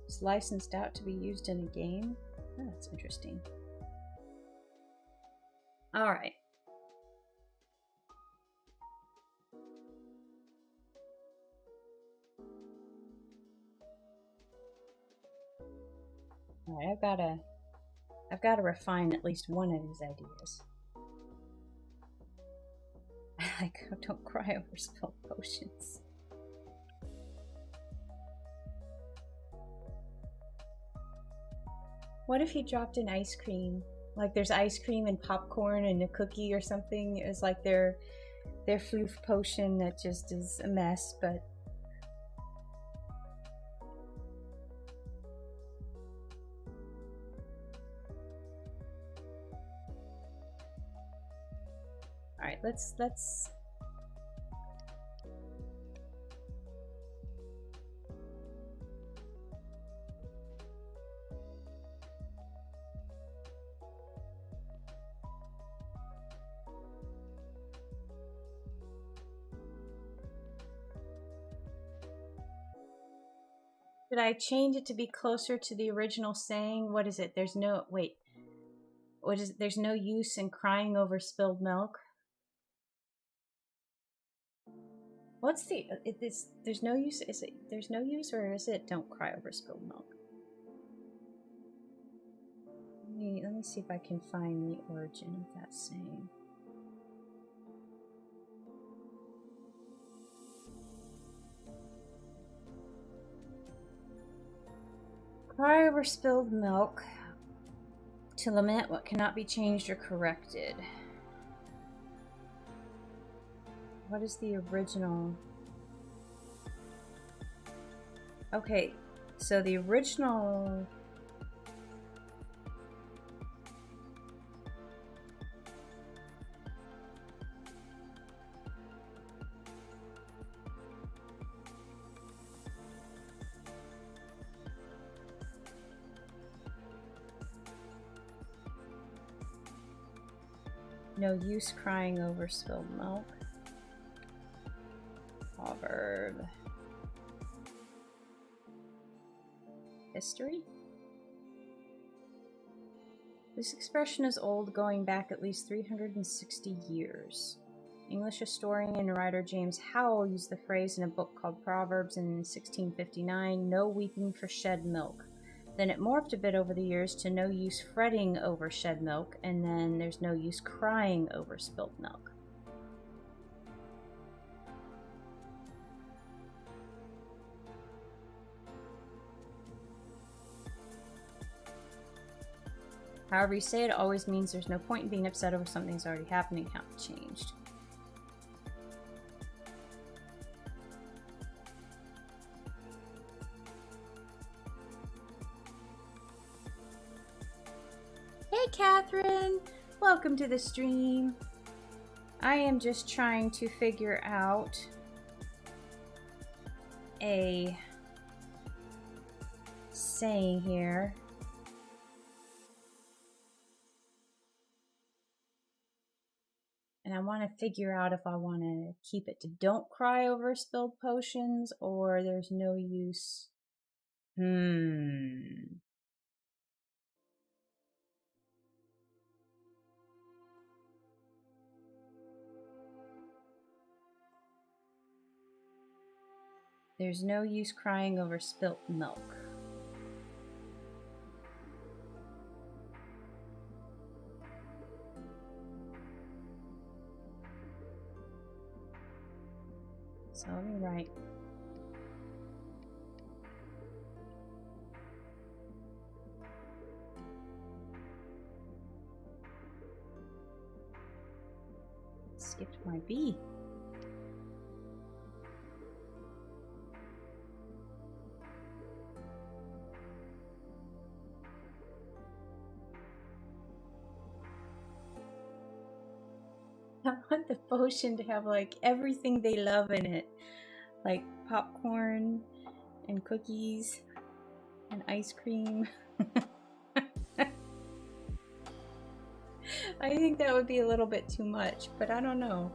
It's licensed out to be used in a game. Oh, that's interesting. All right. All right, I've got to refine at least one of these ideas. Like, don't cry over spilled potions. What if he dropped in ice cream? Like there's ice cream and popcorn and a cookie or something. It was like their floof potion that just is a mess, but all right, let's Should I change it to be closer to the original saying? What is it? There's no, wait. What is it? There's no use in crying over spilled milk. What's the, there's no use, is it, there's no use, or is it don't cry over spilled milk? Let me see if I can find the origin of that saying. Cry over spilled milk, to lament what cannot be changed or corrected. What is the original? Okay, so the original... No use crying over spilled milk. Proverb. History? This expression is old, going back at least 360 years. English historian and writer James Howell used the phrase in a book called Proverbs in 1659, no weeping for shed milk. Then it morphed a bit over the years to no use fretting over shed milk, and then there's no use crying over spilled milk. However you say it, always means there's no point in being upset over something that's already happened and can't be changed. Hey Catherine! Welcome to the stream. I am just trying to figure out a saying here. And I want to figure out if I want to keep it to don't cry over spilled potions or there's no use. There's no use crying over spilt milk. So let me write. Skipped my B. I want the potion to have like everything they love in it, like popcorn and cookies and ice cream. I think that would be a little bit too much, but I don't know.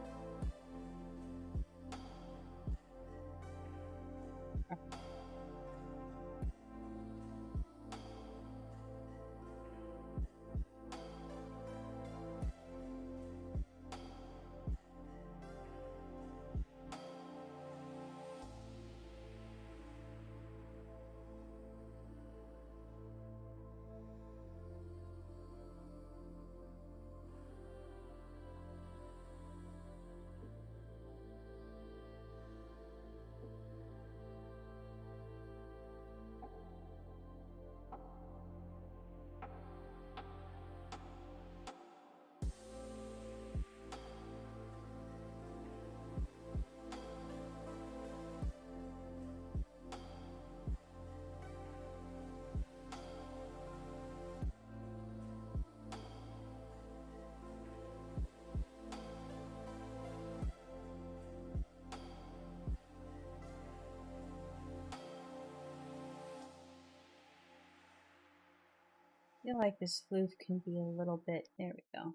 I feel like this floof can be a little bit, there we go.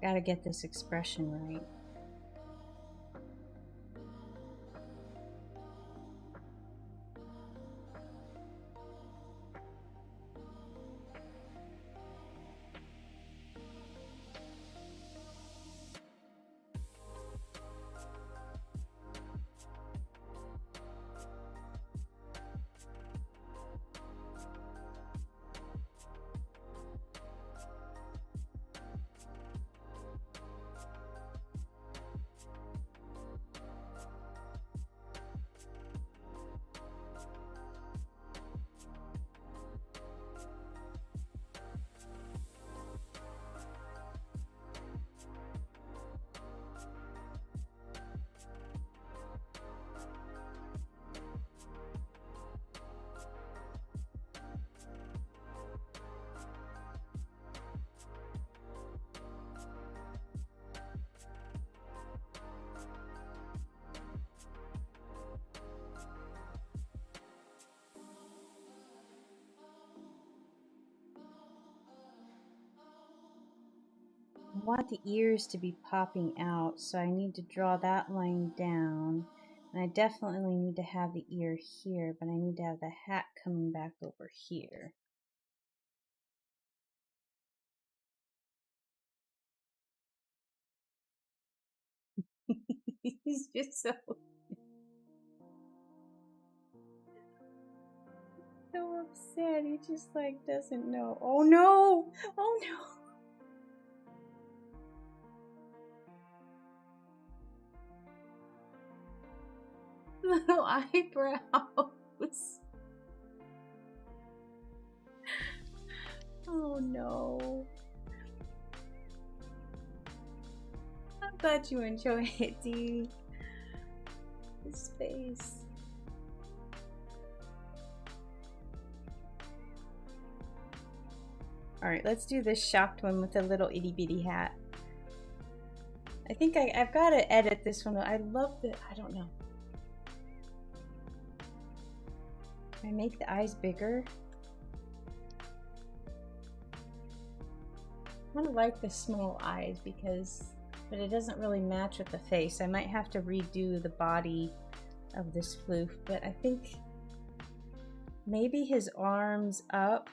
Gotta get this expression right. I want the ears to be popping out, so I need to draw that line down. And I definitely need to have the ear here, but I need to have the hat coming back over here. He's just so upset. He just like doesn't know. Oh no! Oh no! Little eyebrows. Oh no. I'm glad you enjoy it, Dee. His face. Alright, let's do this shocked one with a little itty bitty hat. I think I've got to edit this one. I love the, I don't know. Can I make the eyes bigger? I kind of like the small eyes but it doesn't really match with the face. I might have to redo the body of this floof, but I think maybe his arms up.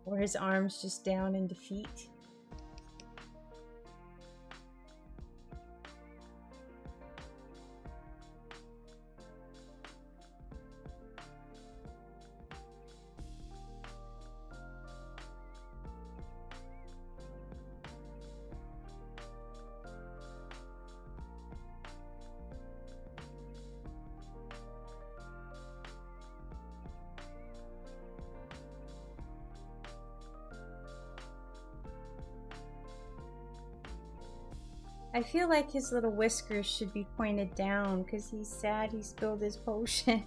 Or his arms just down in defeat. I feel like his little whiskers should be pointed down because he's sad he spilled his potion.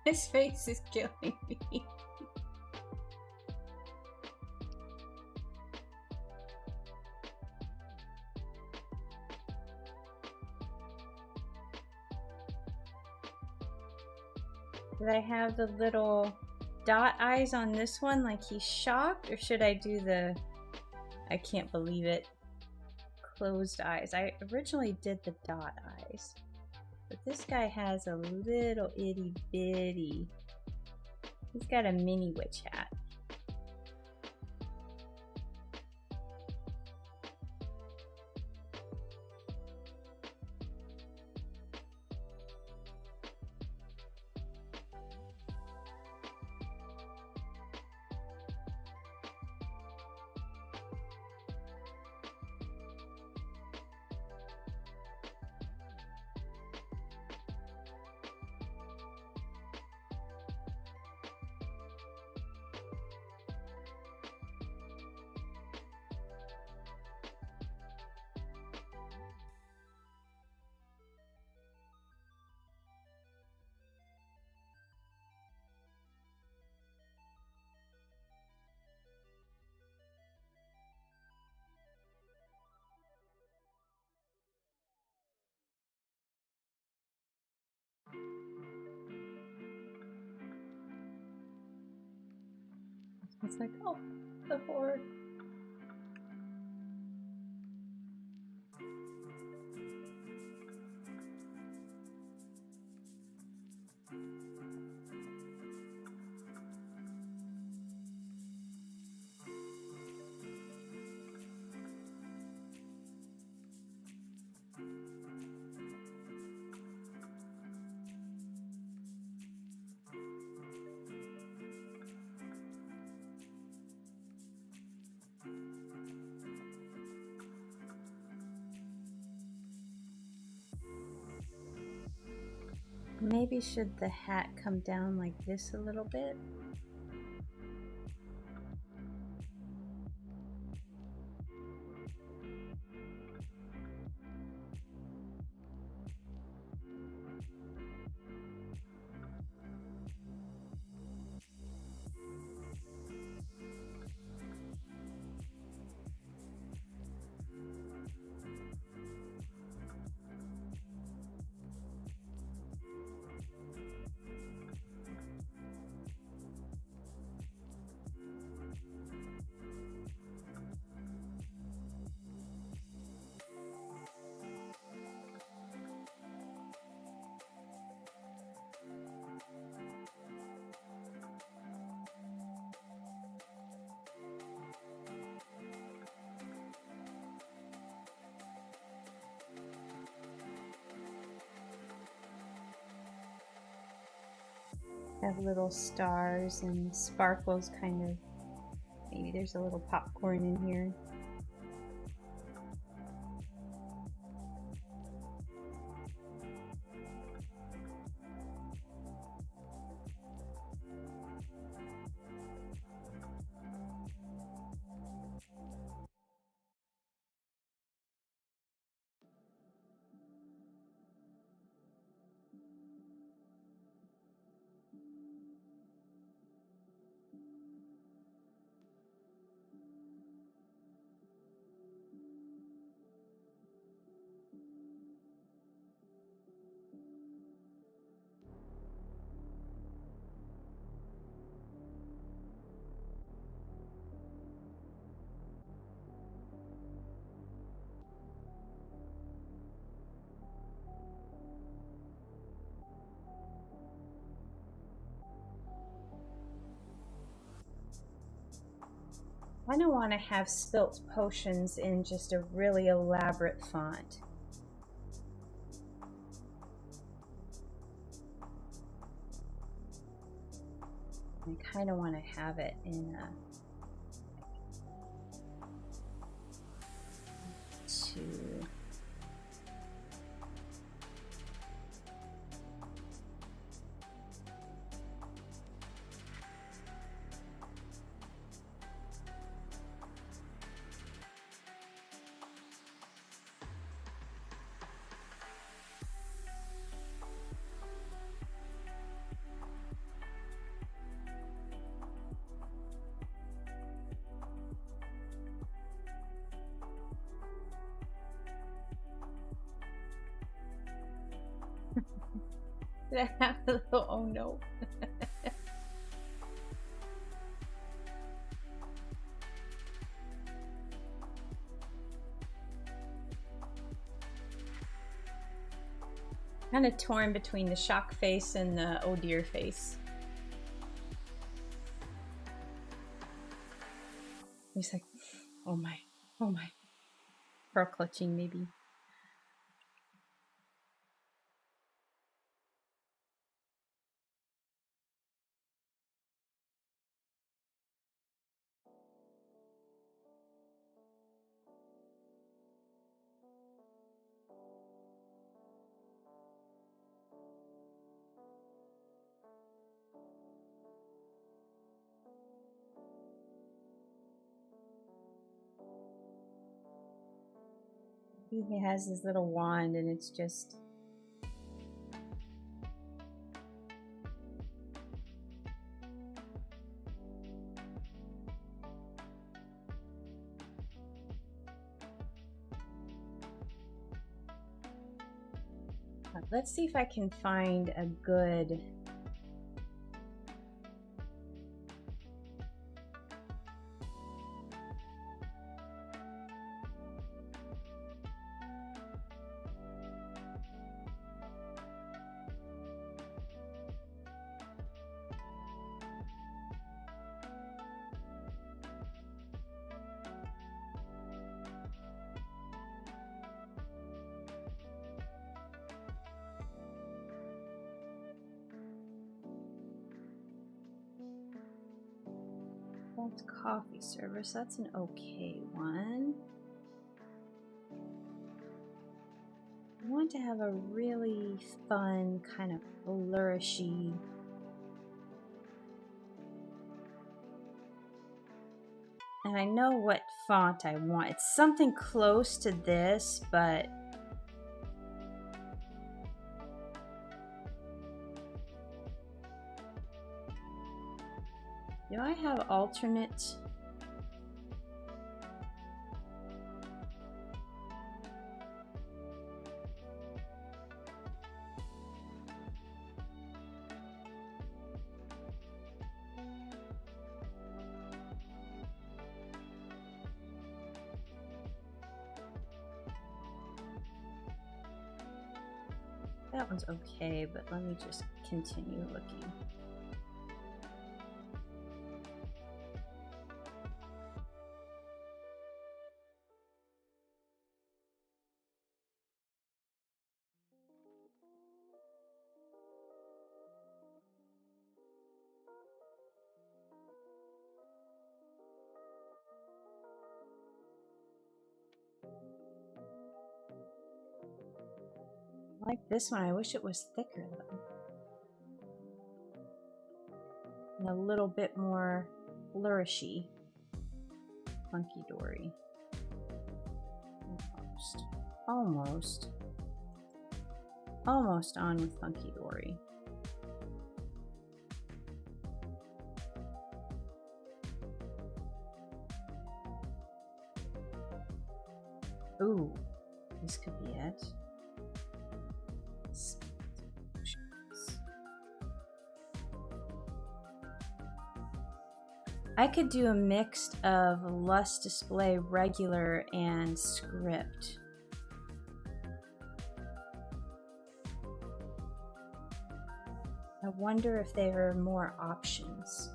His face is killing me. Did I have the little dot eyes on this one like he's shocked, or should I do the I can't believe it closed eyes? I originally did the dot eyes, but this guy has a little itty bitty, he's got a mini witch hat. It's like, oh, the horde. Maybe should the hat come down like this a little bit? Have little stars and sparkles, kind of. Maybe there's a little popcorn in here. I don't want to have spilt potions in just a really elaborate font. I kind of want to have it in a 2. Did I have a little, oh no. Kind of torn between the shock face and the oh dear face. He's like, oh my, oh my. Pearl clutching maybe. He has his little wand and it's just... Let's see if I can find a good... coffee service, that's an okay one. I want to have a really fun, kind of flourishy. And I know what font I want. It's something close to this, but do I have alternate? That one's okay, but let me just continue looking. I like this one. I wish it was thicker though. And a little bit more flourishy. Funky Dory. Almost on with Funky Dory. Ooh, this could be it. I could do a mix of Lust Display regular and script. I wonder if there are more options.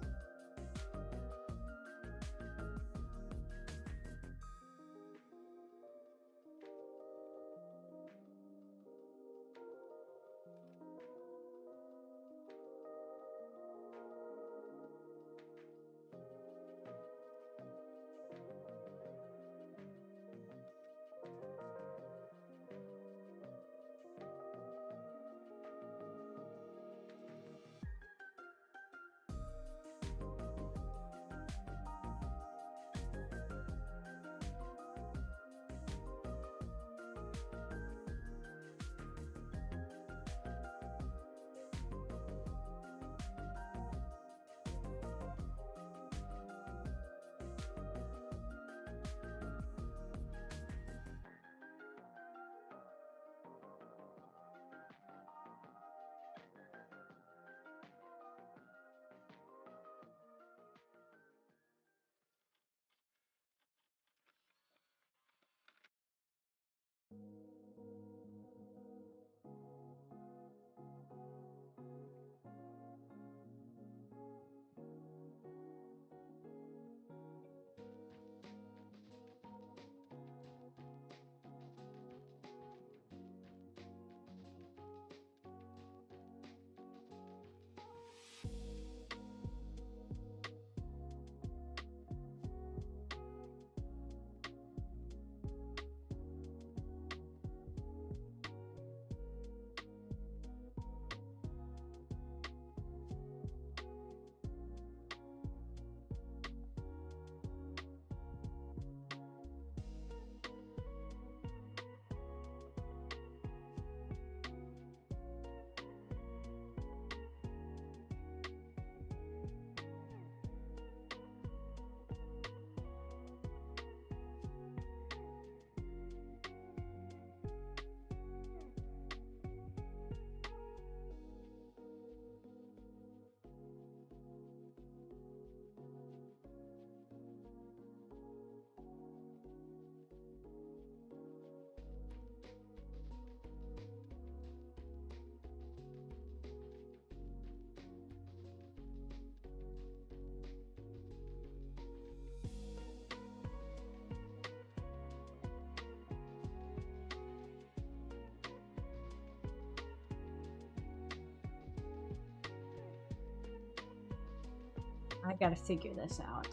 I gotta figure this out.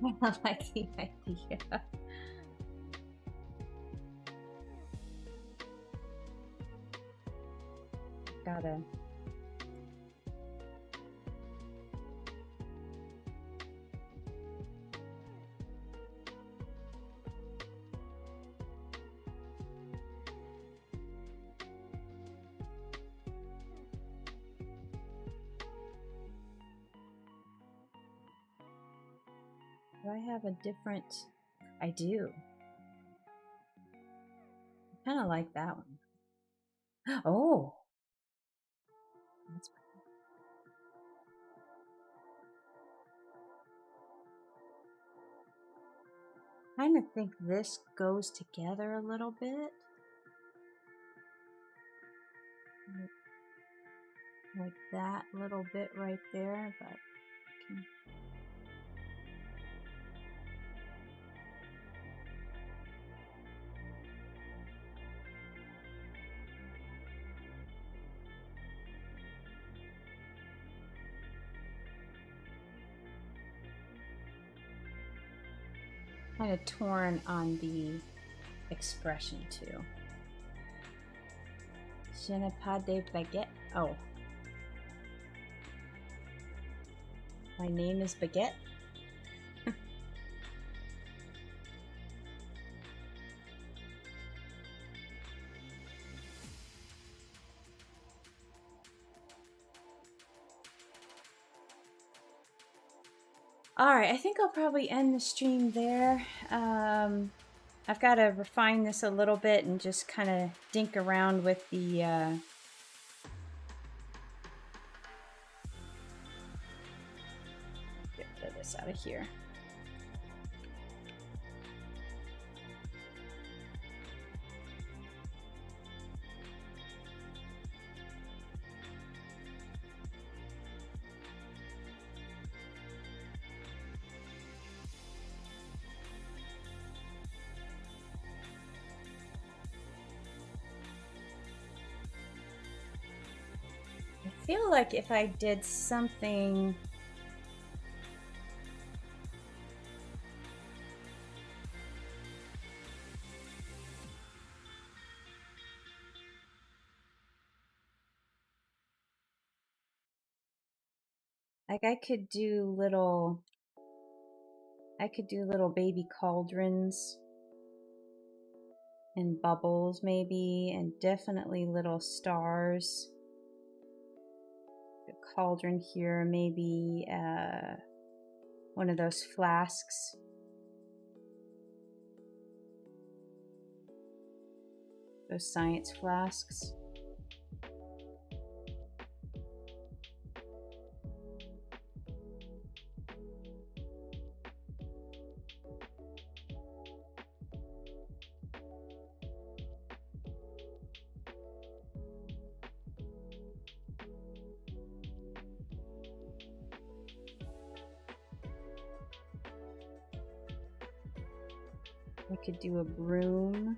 I like the idea. Gotta. Do I have a different? I do. I kind of like that one. Oh, that's I kind of think this goes together a little bit. Like that little bit right there, but kind of torn on the expression too. Je n'ai pas de baguette. Oh. My name is Baguette. All right, I think I'll probably end the stream there. I've got to refine this a little bit and just kind of dink around with the get rid of this out of here. I feel like if I did something like I could do little baby cauldrons and bubbles maybe, and definitely little stars. Cauldron here, maybe one of those flasks. Those science flasks. I could do a broom.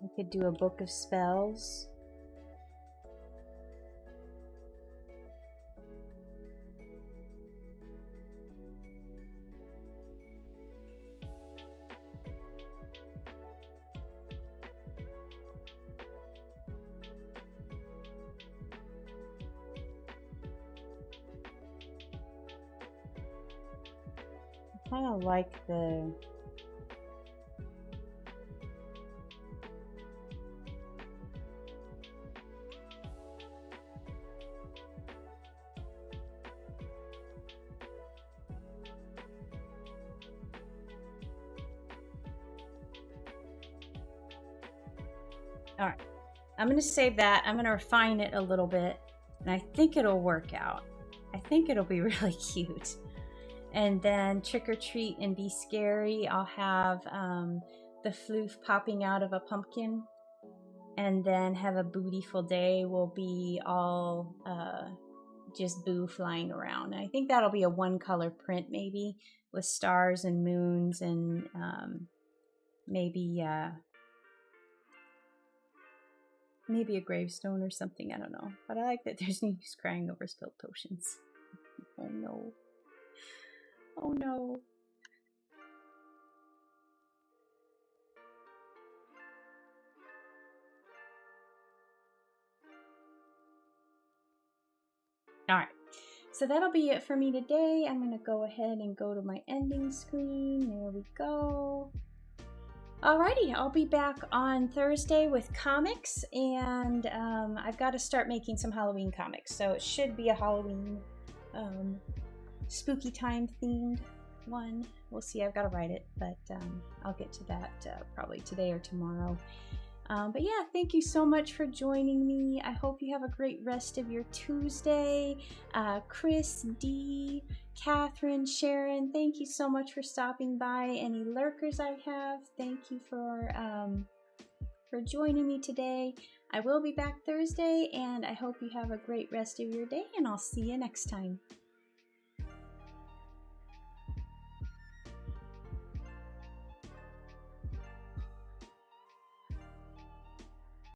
I could do a book of spells. I kind of like the all right, I'm going to save that. I'm going to refine it a little bit, and I think it'll work out. I think it'll be really cute. And then Trick or Treat and Be Scary, I'll have the floof popping out of a pumpkin. And then Have a Bootyful Day will be all just Boo flying around. And I think that'll be a one-color print maybe, with stars and moons and maybe a gravestone or something. I don't know. But I like that there's news crying over spilled potions. Oh no. Oh no. All right. So that'll be it for me today. I'm going to go ahead and go to my ending screen. There we go. Alrighty, I'll be back on Thursday with comics, and I've got to start making some Halloween comics. So it should be a Halloween spooky time themed one. We'll see. I've got to write it, but I'll get to that probably today or tomorrow. But yeah, thank you so much for joining me. I hope you have a great rest of your Tuesday. Chris, Dee, Catherine, Sharon, thank you so much for stopping by. Any lurkers I have, thank you for joining me today. I will be back Thursday, and I hope you have a great rest of your day, and I'll see you next time.